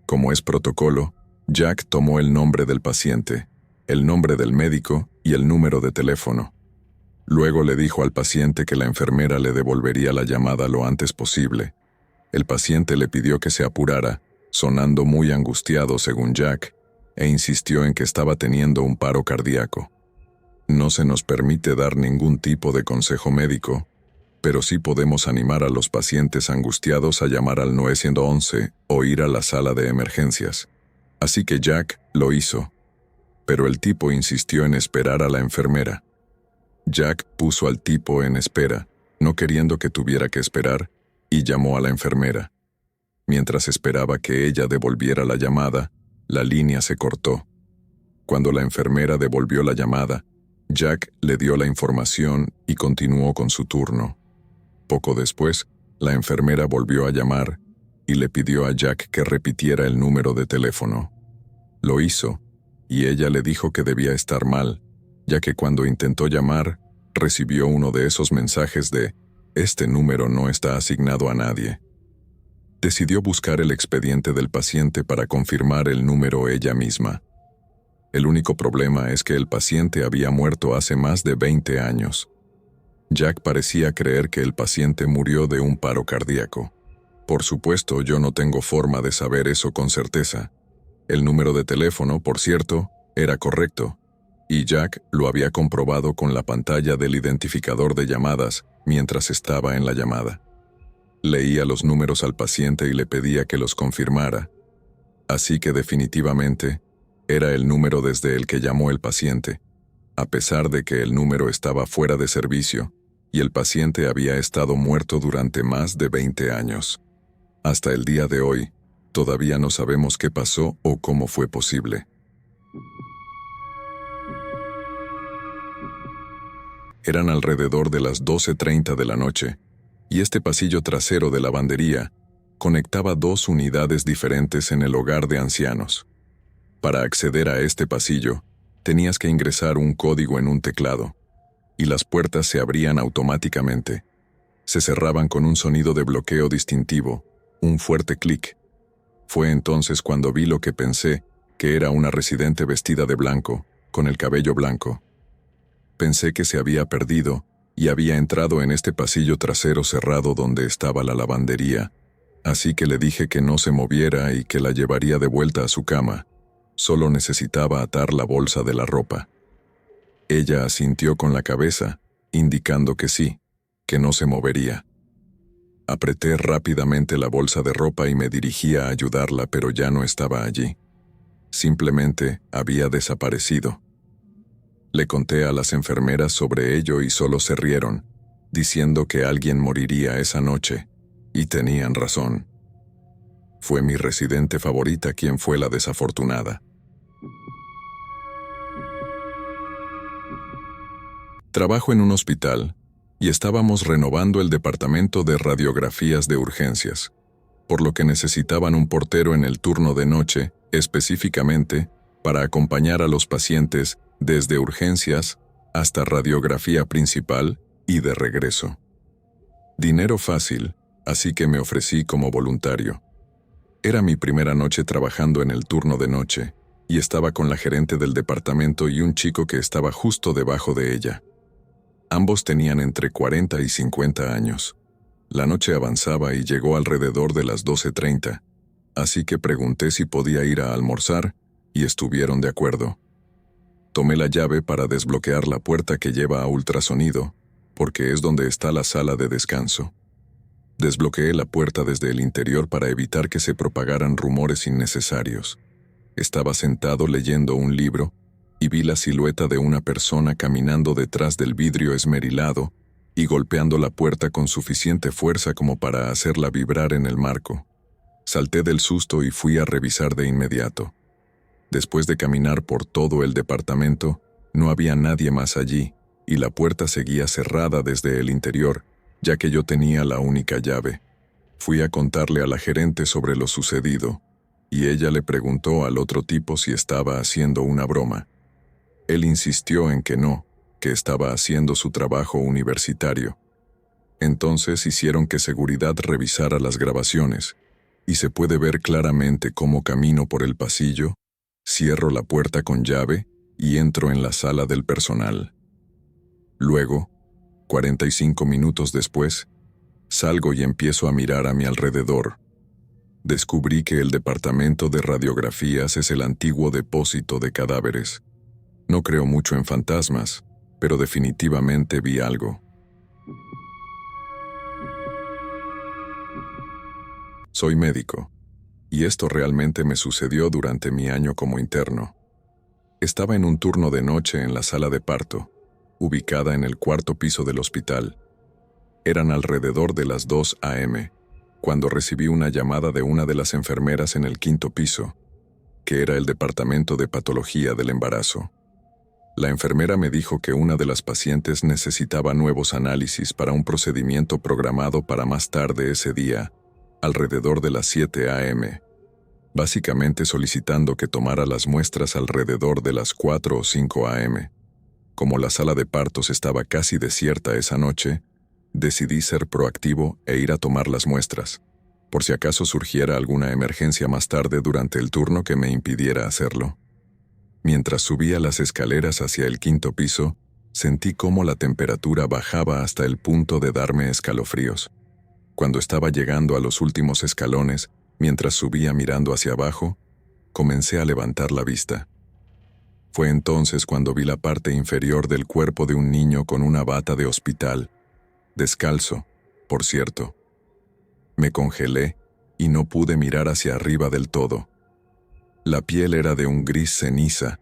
Como es protocolo, Jack tomó el nombre del paciente, el nombre del médico y el número de teléfono. Luego le dijo al paciente que la enfermera le devolvería la llamada lo antes posible. El paciente le pidió que se apurara, sonando muy angustiado según Jack, e insistió en que estaba teniendo un paro cardíaco. No se nos permite dar ningún tipo de consejo médico, pero sí podemos animar a los pacientes angustiados a llamar al 911 o ir a la sala de emergencias. Así que Jack lo hizo, pero el tipo insistió en esperar a la enfermera. Jack puso al tipo en espera, no queriendo que tuviera que esperar, y llamó a la enfermera. Mientras esperaba que ella devolviera la llamada, la línea se cortó. Cuando la enfermera devolvió la llamada, Jack le dio la información y continuó con su turno. Poco después, la enfermera volvió a llamar y le pidió a Jack que repitiera el número de teléfono. Lo hizo, y ella le dijo que debía estar mal, ya que cuando intentó llamar, recibió uno de esos mensajes de «Este número no está asignado a nadie». Decidió buscar el expediente del paciente para confirmar el número ella misma. El único problema es que el paciente había muerto hace más de 20 años. Jack parecía creer que el paciente murió de un paro cardíaco. Por supuesto, yo no tengo forma de saber eso con certeza. El número de teléfono, por cierto, era correcto, y Jack lo había comprobado con la pantalla del identificador de llamadas mientras estaba en la llamada. Leía los números al paciente y le pedía que los confirmara. Así que definitivamente, era el número desde el que llamó el paciente, a pesar de que el número estaba fuera de servicio y el paciente había estado muerto durante más de 20 años. Hasta el día de hoy, todavía no sabemos qué pasó o cómo fue posible. Eran alrededor de las 12:30 de la noche, y este pasillo trasero de lavandería conectaba dos unidades diferentes en el hogar de ancianos. Para acceder a este pasillo, tenías que ingresar un código en un teclado, y las puertas se abrían automáticamente. Se cerraban con un sonido de bloqueo distintivo, un fuerte clic. Fue entonces cuando vi lo que pensé que era una residente vestida de blanco, con el cabello blanco. Pensé que se había perdido y había entrado en este pasillo trasero cerrado donde estaba la lavandería, así que le dije que no se moviera y que la llevaría de vuelta a su cama. Solo necesitaba atar la bolsa de la ropa. Ella asintió con la cabeza, indicando que sí, que no se movería. Apreté rápidamente la bolsa de ropa y me dirigí a ayudarla, pero ya no estaba allí. Simplemente había desaparecido. Le conté a las enfermeras sobre ello y solo se rieron, diciendo que alguien moriría esa noche, y tenían razón. Fue mi residente favorita quien fue la desafortunada. Trabajo en un hospital y estábamos renovando el departamento de radiografías de urgencias, por lo que necesitaban un portero en el turno de noche, específicamente para acompañar a los pacientes desde urgencias hasta radiografía principal y de regreso. Dinero fácil, así que me ofrecí como voluntario. Era mi primera noche trabajando en el turno de noche, y estaba con la gerente del departamento y un chico que estaba justo debajo de ella. Ambos tenían entre 40 y 50 años. La noche avanzaba y llegó alrededor de las 12:30, así que pregunté si podía ir a almorzar, y estuvieron de acuerdo. Tomé la llave para desbloquear la puerta que lleva a ultrasonido, porque es donde está la sala de descanso. Desbloqueé la puerta desde el interior para evitar que se propagaran rumores innecesarios. Estaba sentado leyendo un libro y vi la silueta de una persona caminando detrás del vidrio esmerilado y golpeando la puerta con suficiente fuerza como para hacerla vibrar en el marco. Salté del susto y fui a revisar de inmediato. Después de caminar por todo el departamento, no había nadie más allí, y la puerta seguía cerrada desde el interior, ya que yo tenía la única llave. Fui a contarle a la gerente sobre lo sucedido, y ella le preguntó al otro tipo si estaba haciendo una broma. Él insistió en que no, que estaba haciendo su trabajo universitario. Entonces hicieron que seguridad revisara las grabaciones, y se puede ver claramente cómo camino por el pasillo, cierro la puerta con llave y entro en la sala del personal. Luego, 45 minutos después, salgo y empiezo a mirar a mi alrededor. Descubrí que el departamento de radiografías es el antiguo depósito de cadáveres. No creo mucho en fantasmas, pero definitivamente vi algo. Soy médico, y esto realmente me sucedió durante mi año como interno. Estaba en un turno de noche en la sala de parto, ubicada en el cuarto piso del hospital. Eran alrededor de las 2 a.m., cuando recibí una llamada de una de las enfermeras en el quinto piso, que era el departamento de patología del embarazo. La enfermera me dijo que una de las pacientes necesitaba nuevos análisis para un procedimiento programado para más tarde ese día, alrededor de las 7 a.m., básicamente solicitando que tomara las muestras alrededor de las 4 o 5 a.m. Como la sala de partos estaba casi desierta esa noche, decidí ser proactivo e ir a tomar las muestras, por si acaso surgiera alguna emergencia más tarde durante el turno que me impidiera hacerlo. Mientras subía las escaleras hacia el quinto piso, sentí cómo la temperatura bajaba hasta el punto de darme escalofríos. Cuando estaba llegando a los últimos escalones, mientras subía mirando hacia abajo, comencé a levantar la vista. Fue entonces cuando vi la parte inferior del cuerpo de un niño con una bata de hospital, descalzo, por cierto. Me congelé y no pude mirar hacia arriba del todo. La piel era de un gris ceniza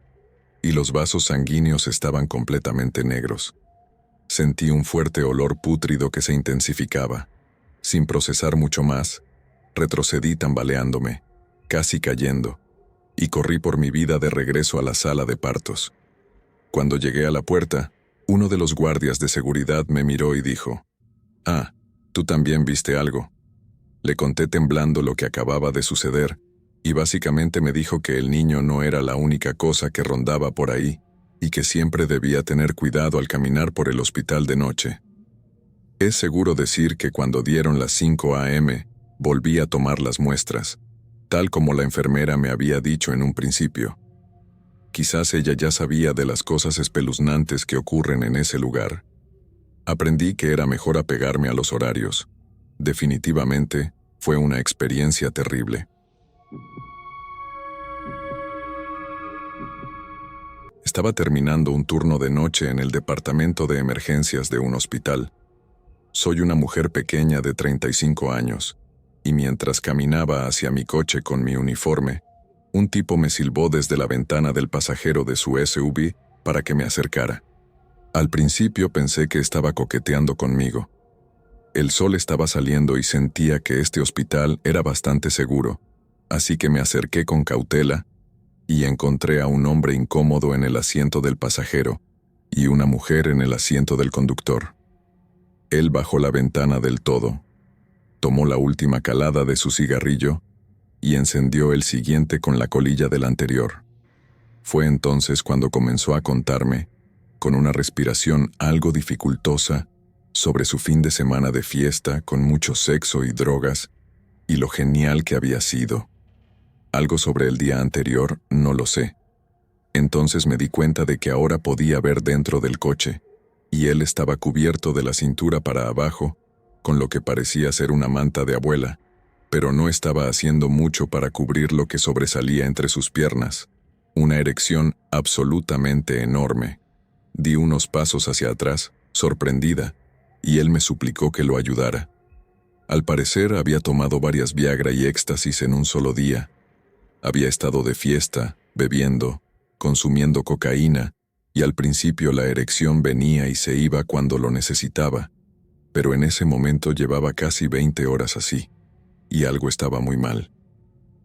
y los vasos sanguíneos estaban completamente negros. Sentí un fuerte olor pútrido que se intensificaba. Sin procesar mucho más, retrocedí tambaleándome, casi cayendo, y corrí por mi vida de regreso a la sala de partos. Cuando llegué a la puerta, uno de los guardias de seguridad me miró y dijo: «Ah, ¿tú también viste algo?». Le conté temblando lo que acababa de suceder, y básicamente me dijo que el niño no era la única cosa que rondaba por ahí, y que siempre debía tener cuidado al caminar por el hospital de noche. Es seguro decir que cuando dieron las 5 a.m., volví a tomar las muestras, tal como la enfermera me había dicho en un principio. Quizás ella ya sabía de las cosas espeluznantes que ocurren en ese lugar. Aprendí que era mejor apegarme a los horarios. Definitivamente, fue una experiencia terrible. Estaba terminando un turno de noche en el departamento de emergencias de un hospital. Soy una mujer pequeña de 35 años, y mientras caminaba hacia mi coche con mi uniforme, un tipo me silbó desde la ventana del pasajero de su SUV para que me acercara. Al principio pensé que estaba coqueteando conmigo. El sol estaba saliendo y sentía que este hospital era bastante seguro, así que me acerqué con cautela y encontré a un hombre incómodo en el asiento del pasajero y una mujer en el asiento del conductor. Él bajó la ventana del todo, tomó la última calada de su cigarrillo y encendió el siguiente con la colilla del anterior. Fue entonces cuando comenzó a contarme, con una respiración algo dificultosa, sobre su fin de semana de fiesta con mucho sexo y drogas, y lo genial que había sido. Algo sobre el día anterior, no lo sé. Entonces me di cuenta de que ahora podía ver dentro del coche, y él estaba cubierto de la cintura para abajo, con lo que parecía ser una manta de abuela, pero no estaba haciendo mucho para cubrir lo que sobresalía entre sus piernas, una erección absolutamente enorme. Di unos pasos hacia atrás, sorprendida, y él me suplicó que lo ayudara. Al parecer había tomado varias Viagra y éxtasis en un solo día. Había estado de fiesta, bebiendo, consumiendo cocaína, y al principio la erección venía y se iba cuando lo necesitaba, pero en ese momento llevaba casi 20 horas así, y algo estaba muy mal.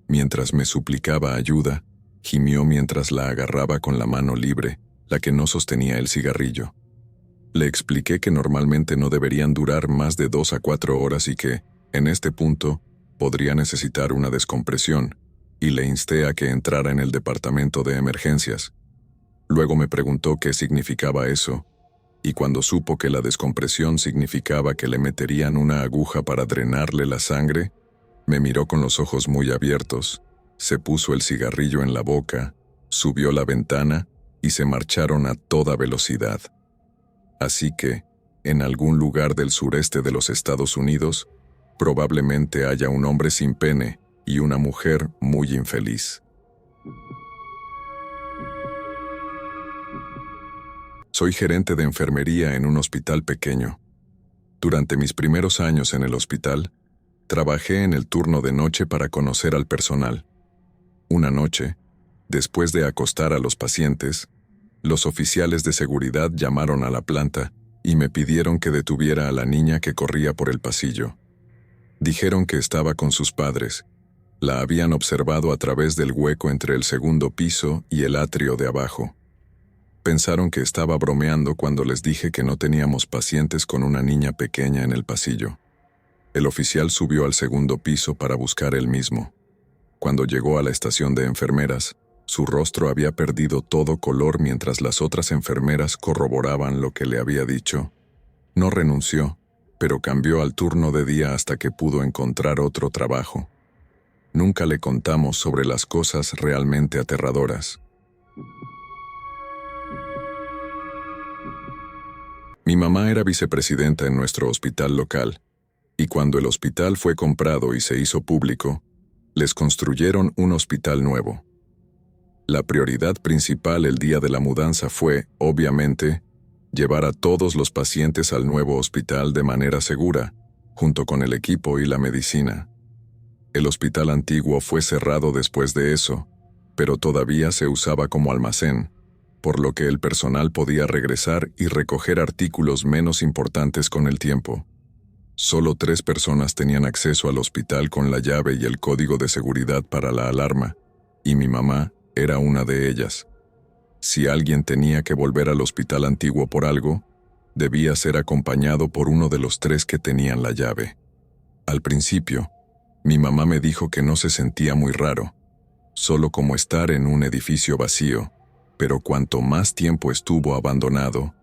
Mientras me suplicaba ayuda, gimió mientras la agarraba con la mano libre, la que no sostenía el cigarrillo. Le expliqué que normalmente no deberían durar más de 2 a 4 horas y que, en este punto, podría necesitar una descompresión, y le insté a que entrara en el departamento de emergencias. Luego me preguntó qué significaba eso, y cuando supo que la descompresión significaba que le meterían una aguja para drenarle la sangre, me miró con los ojos muy abiertos, se puso el cigarrillo en la boca, subió la ventana y se marcharon a toda velocidad. Así que, en algún lugar del sureste de los Estados Unidos, probablemente haya un hombre sin pene y una mujer muy infeliz. Soy gerente de enfermería en un hospital pequeño. Durante mis primeros años en el hospital, trabajé en el turno de noche para conocer al personal. Una noche, después de acostar a los pacientes, los oficiales de seguridad llamaron a la planta y me pidieron que detuviera a la niña que corría por el pasillo. Dijeron que estaba con sus padres. La habían observado a través del hueco entre el segundo piso y el atrio de abajo. Pensaron que estaba bromeando cuando les dije que no teníamos pacientes con una niña pequeña en el pasillo. El oficial subió al segundo piso para buscar él mismo. Cuando llegó a la estación de enfermeras, su rostro había perdido todo color mientras las otras enfermeras corroboraban lo que le había dicho. No renunció, pero cambió al turno de día hasta que pudo encontrar otro trabajo. Nunca le contamos sobre las cosas realmente aterradoras. Mi mamá era vicepresidenta en nuestro hospital local, y cuando el hospital fue comprado y se hizo público, les construyeron un hospital nuevo. La prioridad principal el día de la mudanza fue, obviamente, llevar a todos los pacientes al nuevo hospital de manera segura, junto con el equipo y la medicina. El hospital antiguo fue cerrado después de eso, pero todavía se usaba como almacén, por lo que el personal podía regresar y recoger artículos menos importantes con el tiempo. Solo 3 personas tenían acceso al hospital con la llave y el código de seguridad para la alarma, y mi mamá era una de ellas. Si alguien tenía que volver al hospital antiguo por algo, debía ser acompañado por uno de los 3 que tenían la llave. Al principio, mi mamá me dijo que no se sentía muy raro, solo como estar en un edificio vacío, pero cuanto más tiempo estuvo abandonado,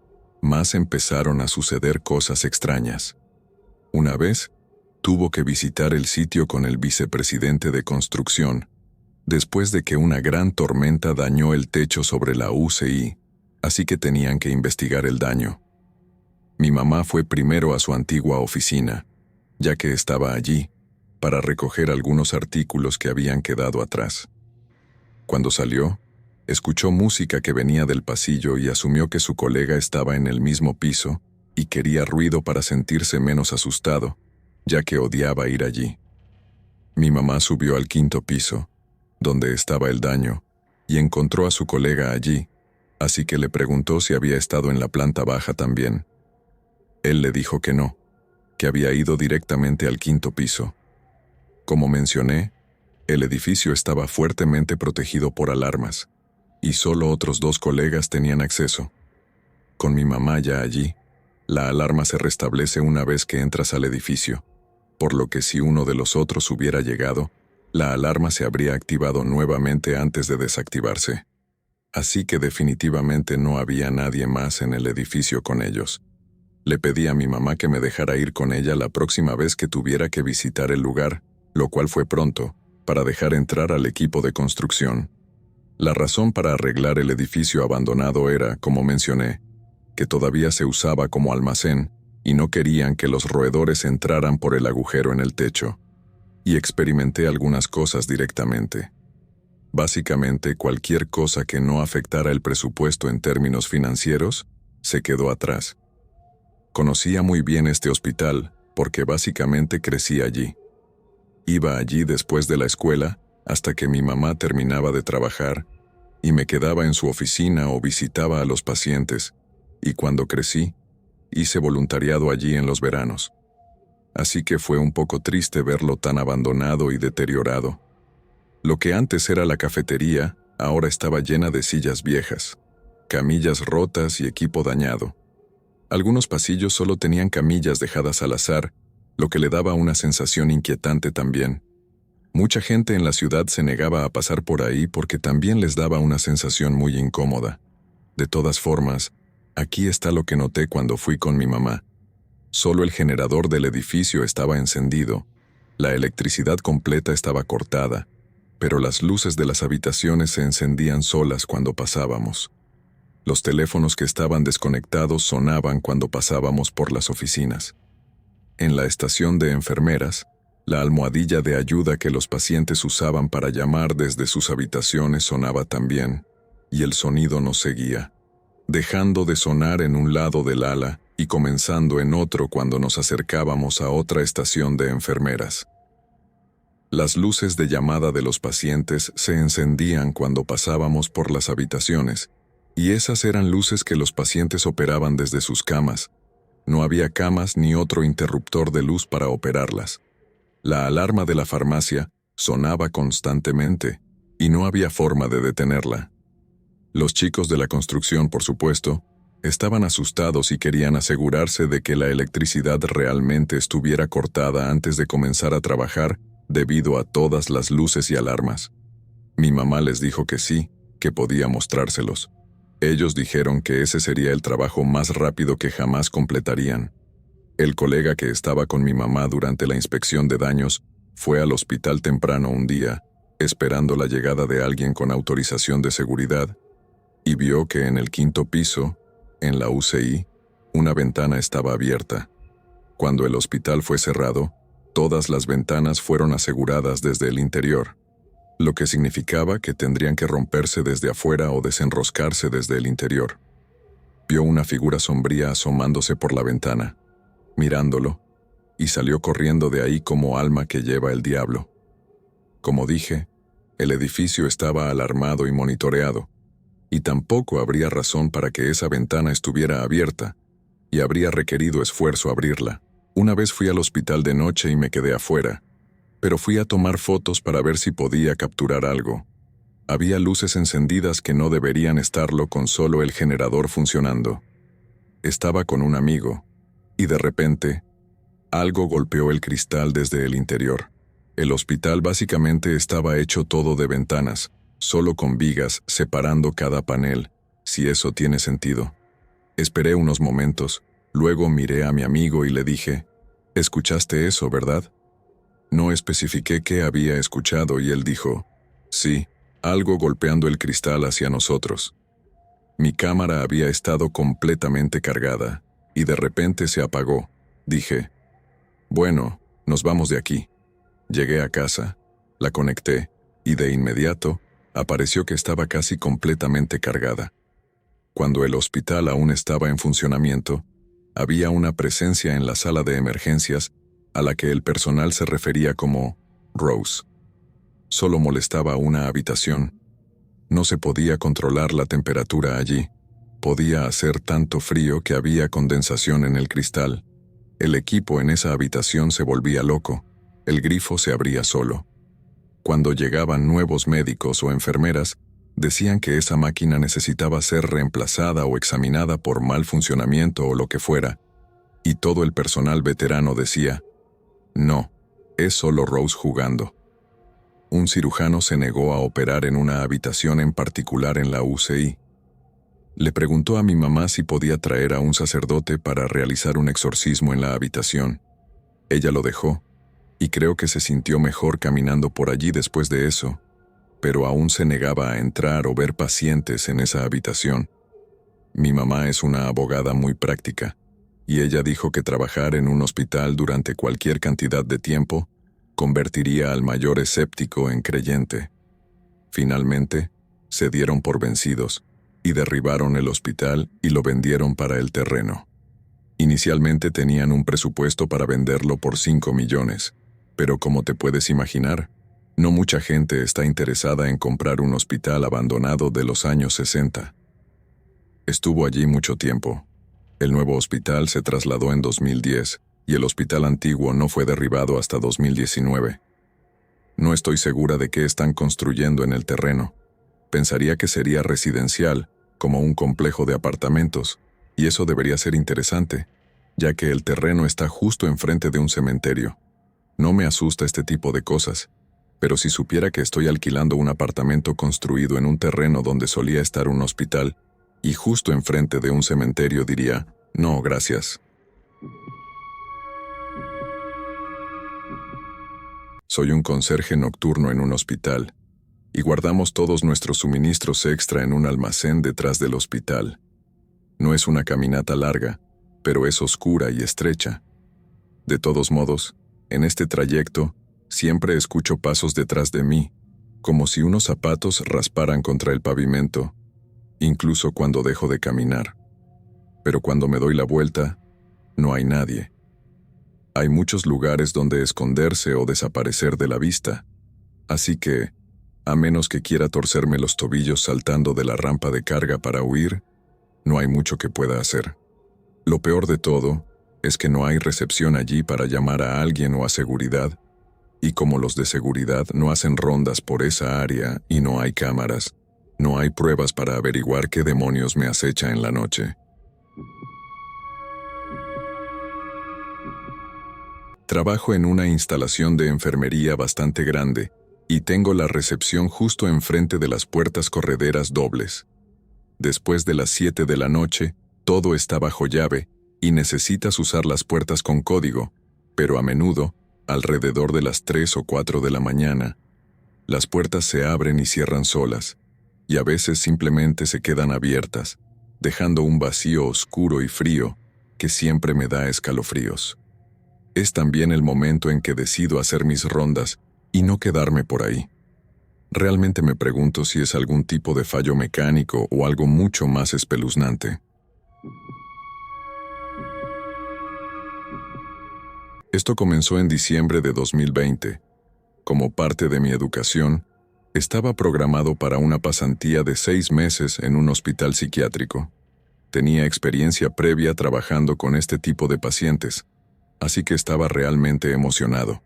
más empezaron a suceder cosas extrañas. Una vez, tuvo que visitar el sitio con el vicepresidente de construcción, después de que una gran tormenta dañó el techo sobre la UCI, así que tenían que investigar el daño. Mi mamá fue primero a su antigua oficina, ya que estaba allí, para recoger algunos artículos que habían quedado atrás. Cuando salió, escuchó música que venía del pasillo y asumió que su colega estaba en el mismo piso y quería ruido para sentirse menos asustado, ya que odiaba ir allí. Mi mamá subió al 5º piso, donde estaba el daño, y encontró a su colega allí, así que le preguntó si había estado en la planta baja también. Él le dijo que no, que había ido directamente al 5º piso. Como mencioné, el edificio estaba fuertemente protegido por alarmas, y solo otros 2 colegas tenían acceso. Con mi mamá ya allí, la alarma se restablece una vez que entras al edificio, por lo que si uno de los otros hubiera llegado, la alarma se habría activado nuevamente antes de desactivarse. Así que definitivamente no había nadie más en el edificio con ellos. Le pedí a mi mamá que me dejara ir con ella la próxima vez que tuviera que visitar el lugar, lo cual fue pronto, para dejar entrar al equipo de construcción. La razón para arreglar el edificio abandonado era, como mencioné, que todavía se usaba como almacén y no querían que los roedores entraran por el agujero en el techo. Y experimenté algunas cosas directamente. Básicamente, cualquier cosa que no afectara el presupuesto en términos financieros, se quedó atrás. Conocía muy bien este hospital, porque básicamente crecí allí. Iba allí después de la escuela hasta que mi mamá terminaba de trabajar y me quedaba en su oficina o visitaba a los pacientes, y cuando crecí, hice voluntariado allí en los veranos. Así que fue un poco triste verlo tan abandonado y deteriorado. Lo que antes era la cafetería, ahora estaba llena de sillas viejas, camillas rotas y equipo dañado. Algunos pasillos solo tenían camillas dejadas al azar, lo que le daba una sensación inquietante también. Mucha gente en la ciudad se negaba a pasar por ahí porque también les daba una sensación muy incómoda. De todas formas, aquí está lo que noté cuando fui con mi mamá. Solo el generador del edificio estaba encendido, la electricidad completa estaba cortada, pero las luces de las habitaciones se encendían solas cuando pasábamos. Los teléfonos que estaban desconectados sonaban cuando pasábamos por las oficinas. En la estación de enfermeras, la almohadilla de ayuda que los pacientes usaban para llamar desde sus habitaciones sonaba también, y el sonido nos seguía, dejando de sonar en un lado del ala y comenzando en otro cuando nos acercábamos a otra estación de enfermeras. Las luces de llamada de los pacientes se encendían cuando pasábamos por las habitaciones, y esas eran luces que los pacientes operaban desde sus camas. No había camas ni otro interruptor de luz para operarlas. La alarma de la farmacia sonaba constantemente, y no había forma de detenerla. Los chicos de la construcción, por supuesto, estaban asustados y querían asegurarse de que la electricidad realmente estuviera cortada antes de comenzar a trabajar debido a todas las luces y alarmas. Mi mamá les dijo que sí, que podía mostrárselos. Ellos dijeron que ese sería el trabajo más rápido que jamás completarían. El colega que estaba con mi mamá durante la inspección de daños fue al hospital temprano un día, esperando la llegada de alguien con autorización de seguridad, y vio que en el 5º piso, en la UCI, una ventana estaba abierta. Cuando el hospital fue cerrado, todas las ventanas fueron aseguradas desde el interior, lo que significaba que tendrían que romperse desde afuera o desenroscarse desde el interior. Vio una figura sombría asomándose por la ventana, mirándolo, y salió corriendo de ahí como alma que lleva el diablo. Como dije, el edificio estaba alarmado y monitoreado, y tampoco habría razón para que esa ventana estuviera abierta, y habría requerido esfuerzo abrirla. Una vez fui al hospital de noche y me quedé afuera, pero fui a tomar fotos para ver si podía capturar algo. Había luces encendidas que no deberían estarlo con solo el generador funcionando. Estaba con un amigo, y de repente, algo golpeó el cristal desde el interior. El hospital básicamente estaba hecho todo de ventanas, solo con vigas separando cada panel, si eso tiene sentido. Esperé unos momentos, luego miré a mi amigo y le dije, «¿Escuchaste eso, verdad?» No especifiqué qué había escuchado y él dijo, «Sí, algo golpeando el cristal hacia nosotros». Mi cámara había estado completamente cargada, y de repente se apagó. Dije, «Bueno, nos vamos de aquí». Llegué a casa, la conecté, y de inmediato, apareció que estaba casi completamente cargada. Cuando el hospital aún estaba en funcionamiento, había una presencia en la sala de emergencias a la que el personal se refería como Rose. Solo molestaba una habitación. No se podía controlar la temperatura allí. Podía hacer tanto frío que había condensación en el cristal. El equipo en esa habitación se volvía loco. El grifo se abría solo. Cuando llegaban nuevos médicos o enfermeras, decían que esa máquina necesitaba ser reemplazada o examinada por mal funcionamiento o lo que fuera, y todo el personal veterano decía, «No, es solo Rose jugando». Un cirujano se negó a operar en una habitación en particular en la UCI. Le preguntó a mi mamá si podía traer a un sacerdote para realizar un exorcismo en la habitación. Ella lo dejó, y creo que se sintió mejor caminando por allí después de eso, pero aún se negaba a entrar o ver pacientes en esa habitación. Mi mamá es una abogada muy práctica, y ella dijo que trabajar en un hospital durante cualquier cantidad de tiempo convertiría al mayor escéptico en creyente. Finalmente, se dieron por vencidos, y derribaron el hospital y lo vendieron para el terreno. Inicialmente tenían un presupuesto para venderlo por 5 millones, pero como te puedes imaginar, no mucha gente está interesada en comprar un hospital abandonado de los años 60. Estuvo allí mucho tiempo. El nuevo hospital se trasladó en 2010 y el hospital antiguo no fue derribado hasta 2019. No estoy segura de qué están construyendo en el terreno. Pensaría que sería residencial, como un complejo de apartamentos, y eso debería ser interesante, ya que el terreno está justo enfrente de un cementerio. No me asusta este tipo de cosas, pero si supiera que estoy alquilando un apartamento construido en un terreno donde solía estar un hospital, y justo enfrente de un cementerio diría, no, gracias. Soy un conserje nocturno en un hospital, y guardamos todos nuestros suministros extra en un almacén detrás del hospital. No es una caminata larga, pero es oscura y estrecha. De todos modos, en este trayecto, siempre escucho pasos detrás de mí, como si unos zapatos rasparan contra el pavimento, incluso cuando dejo de caminar. Pero cuando me doy la vuelta, no hay nadie. Hay muchos lugares donde esconderse o desaparecer de la vista, así que, a menos que quiera torcerme los tobillos saltando de la rampa de carga para huir, no hay mucho que pueda hacer. Lo peor de todo es que no hay recepción allí para llamar a alguien o a seguridad, y como los de seguridad no hacen rondas por esa área y no hay cámaras, no hay pruebas para averiguar qué demonios me acecha en la noche. Trabajo en una instalación de enfermería bastante grande y tengo la recepción justo enfrente de las puertas correderas dobles. Después de las 7 de la noche, todo está bajo llave y necesitas usar las puertas con código, pero a menudo, alrededor de las 3 o 4 de la mañana, las puertas se abren y cierran solas, y a veces simplemente se quedan abiertas, dejando un vacío oscuro y frío que siempre me da escalofríos. Es también el momento en que decido hacer mis rondas y no quedarme por ahí. Realmente me pregunto si es algún tipo de fallo mecánico o algo mucho más espeluznante. Esto comenzó en diciembre de 2020. Como parte de mi educación, estaba programado para una pasantía de 6 meses en un hospital psiquiátrico. Tenía experiencia previa trabajando con este tipo de pacientes, así que estaba realmente emocionado.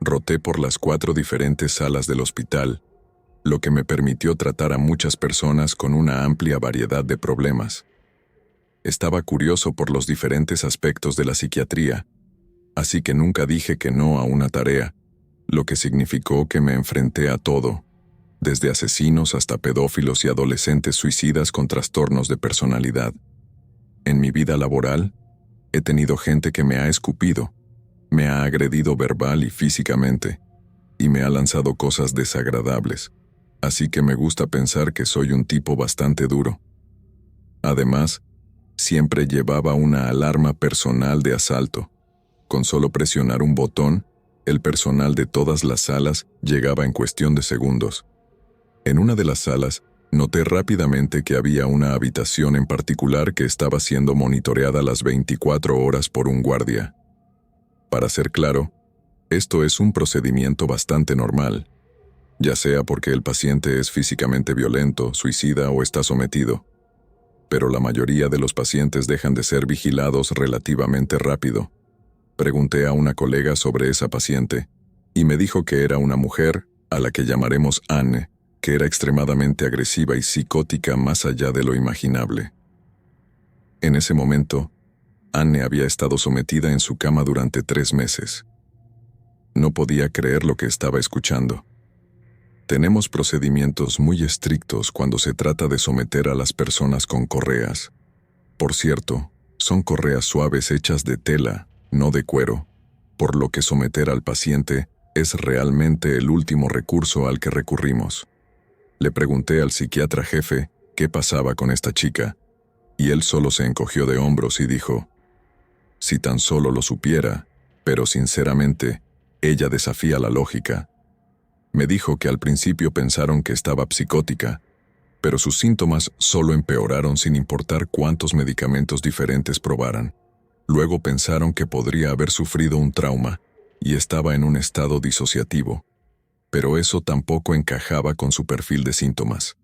Roté por las 4 diferentes salas del hospital, lo que me permitió tratar a muchas personas con una amplia variedad de problemas. Estaba curioso por los diferentes aspectos de la psiquiatría, así que nunca dije que no a una tarea, lo que significó que me enfrenté a todo, desde asesinos hasta pedófilos y adolescentes suicidas con trastornos de personalidad. En mi vida laboral, he tenido gente que me ha escupido, me ha agredido verbal y físicamente, y me ha lanzado cosas desagradables, así que me gusta pensar que soy un tipo bastante duro. Además, siempre llevaba una alarma personal de asalto. Con solo presionar un botón, el personal de todas las salas llegaba en cuestión de segundos. En una de las salas, noté rápidamente que había una habitación en particular que estaba siendo monitoreada las 24 horas por un guardia. Para ser claro, esto es un procedimiento bastante normal, ya sea porque el paciente es físicamente violento, suicida o está sometido. Pero la mayoría de los pacientes dejan de ser vigilados relativamente rápido. Pregunté a una colega sobre esa paciente, y me dijo que era una mujer, a la que llamaremos Anne, que era extremadamente agresiva y psicótica más allá de lo imaginable. En ese momento, Anne había estado sometida en su cama durante 3 meses. No podía creer lo que estaba escuchando. Tenemos procedimientos muy estrictos cuando se trata de someter a las personas con correas. Por cierto, son correas suaves hechas de tela, no de cuero, por lo que someter al paciente es realmente el último recurso al que recurrimos. Le pregunté al psiquiatra jefe qué pasaba con esta chica, y él solo se encogió de hombros y dijo, si tan solo lo supiera, pero sinceramente, ella desafía la lógica. Me dijo que al principio pensaron que estaba psicótica, pero sus síntomas solo empeoraron sin importar cuántos medicamentos diferentes probaran. Luego pensaron que podría haber sufrido un trauma y estaba en un estado disociativo, pero eso tampoco encajaba con su perfil de síntomas.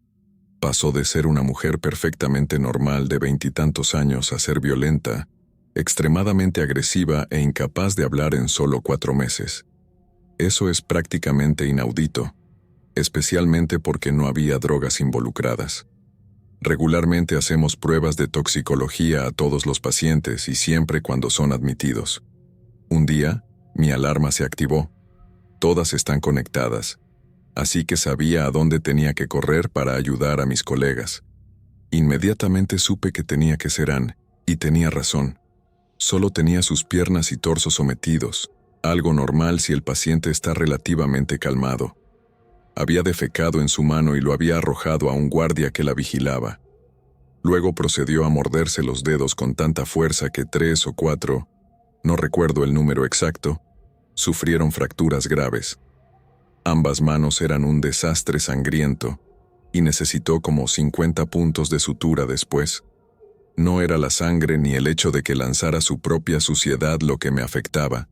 Pasó de ser una mujer perfectamente normal de 20 y tantos años a ser violenta, extremadamente agresiva e incapaz de hablar en solo 4 meses. Eso es prácticamente inaudito, especialmente porque no había drogas involucradas. Regularmente hacemos pruebas de toxicología a todos los pacientes y siempre cuando son admitidos. Un día, mi alarma se activó. Todas están conectadas, así que sabía a dónde tenía que correr para ayudar a mis colegas. Inmediatamente supe que tenía que ser Ann, y tenía razón. Solo tenía sus piernas y torso sometidos, algo normal si el paciente está relativamente calmado. Había defecado en su mano y lo había arrojado a un guardia que la vigilaba. Luego procedió a morderse los dedos con tanta fuerza que 3 o 4, no recuerdo el número exacto, sufrieron fracturas graves. Ambas manos eran un desastre sangriento y necesitó como 50 puntos de sutura después. No era la sangre ni el hecho de que lanzara su propia suciedad lo que me afectaba.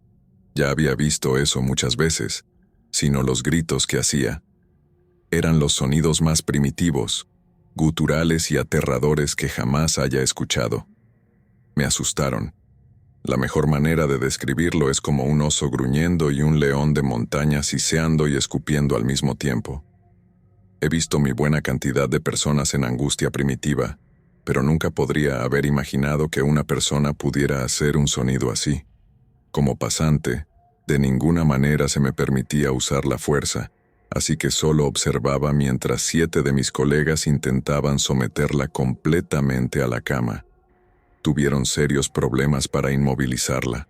Ya había visto eso muchas veces, sino los gritos que hacía. Eran los sonidos más primitivos, guturales y aterradores que jamás haya escuchado. Me asustaron. La mejor manera de describirlo es como un oso gruñendo y un león de montaña siseando y escupiendo al mismo tiempo. He visto mi buena cantidad de personas en angustia primitiva, pero nunca podría haber imaginado que una persona pudiera hacer un sonido así. Como pasante, de ninguna manera se me permitía usar la fuerza, así que solo observaba mientras 7 de mis colegas intentaban someterla completamente a la cama. Tuvieron serios problemas para inmovilizarla.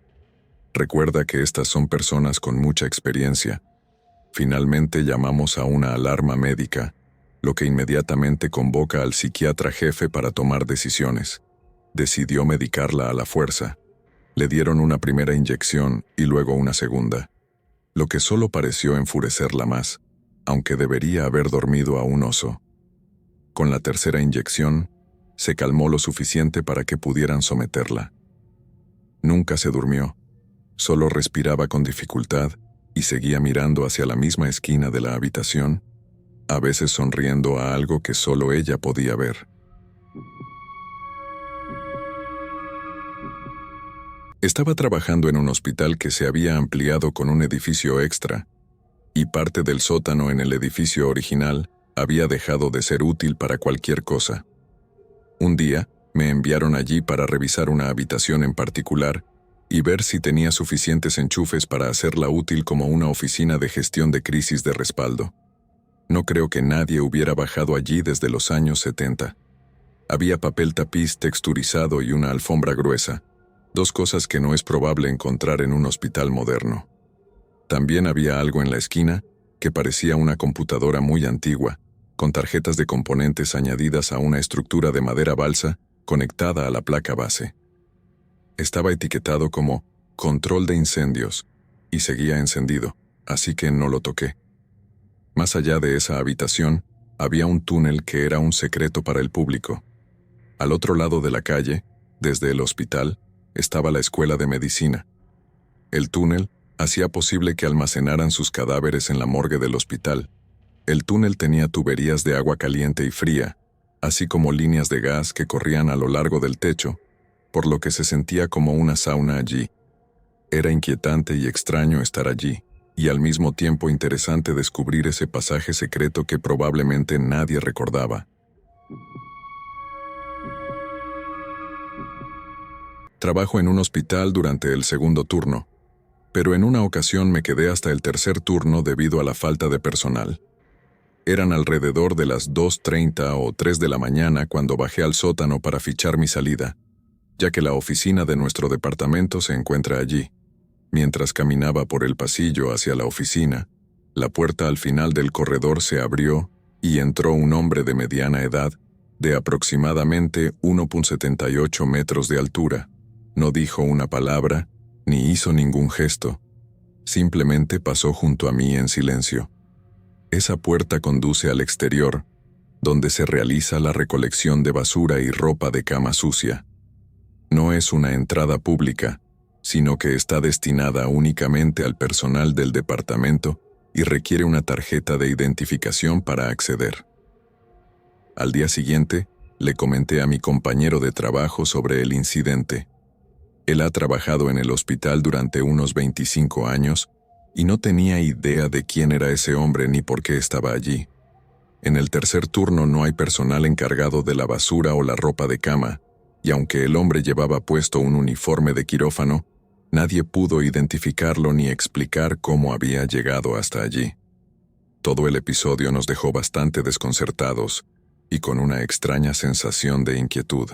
Recuerda que estas son personas con mucha experiencia. Finalmente llamamos a una alarma médica, lo que inmediatamente convoca al psiquiatra jefe para tomar decisiones. Decidió medicarla a la fuerza. Le dieron una primera inyección y luego una segunda, lo que solo pareció enfurecerla más, aunque debería haber dormido a un oso. Con la tercera inyección, se calmó lo suficiente para que pudieran someterla. Nunca se durmió, solo respiraba con dificultad y seguía mirando hacia la misma esquina de la habitación, a veces sonriendo a algo que solo ella podía ver. Estaba trabajando en un hospital que se había ampliado con un edificio extra, y parte del sótano en el edificio original había dejado de ser útil para cualquier cosa. Un día, me enviaron allí para revisar una habitación en particular y ver si tenía suficientes enchufes para hacerla útil como una oficina de gestión de crisis de respaldo. No creo que nadie hubiera bajado allí desde los años 70. Había papel tapiz texturizado y una alfombra gruesa, 2 cosas que no es probable encontrar en un hospital moderno. También había algo en la esquina que parecía una computadora muy antigua, con tarjetas de componentes añadidas a una estructura de madera balsa conectada a la placa base. Estaba etiquetado como «Control de incendios» y seguía encendido, así que no lo toqué. Más allá de esa habitación, había un túnel que era un secreto para el público. Al otro lado de la calle, desde el hospital, estaba la escuela de medicina. El túnel hacía posible que almacenaran sus cadáveres en la morgue del hospital. El túnel tenía tuberías de agua caliente y fría, así como líneas de gas que corrían a lo largo del techo, por lo que se sentía como una sauna allí. Era inquietante y extraño estar allí, y al mismo tiempo interesante descubrir ese pasaje secreto que probablemente nadie recordaba. Trabajo en un hospital durante el segundo turno, pero en una ocasión me quedé hasta el tercer turno debido a la falta de personal. Eran alrededor de las 2:30 o 3 de la mañana cuando bajé al sótano para fichar mi salida, ya que la oficina de nuestro departamento se encuentra allí. Mientras caminaba por el pasillo hacia la oficina, la puerta al final del corredor se abrió y entró un hombre de mediana edad, de aproximadamente 1,78 metros de altura. No dijo una palabra, ni hizo ningún gesto. Simplemente pasó junto a mí en silencio. Esa puerta conduce al exterior, donde se realiza la recolección de basura y ropa de cama sucia. No es una entrada pública, sino que está destinada únicamente al personal del departamento y requiere una tarjeta de identificación para acceder. Al día siguiente, le comenté a mi compañero de trabajo sobre el incidente. Él ha trabajado en el hospital durante unos 25 años y no tenía idea de quién era ese hombre ni por qué estaba allí. En el tercer turno no hay personal encargado de la basura o la ropa de cama, y aunque el hombre llevaba puesto un uniforme de quirófano, nadie pudo identificarlo ni explicar cómo había llegado hasta allí. Todo el episodio nos dejó bastante desconcertados y con una extraña sensación de inquietud.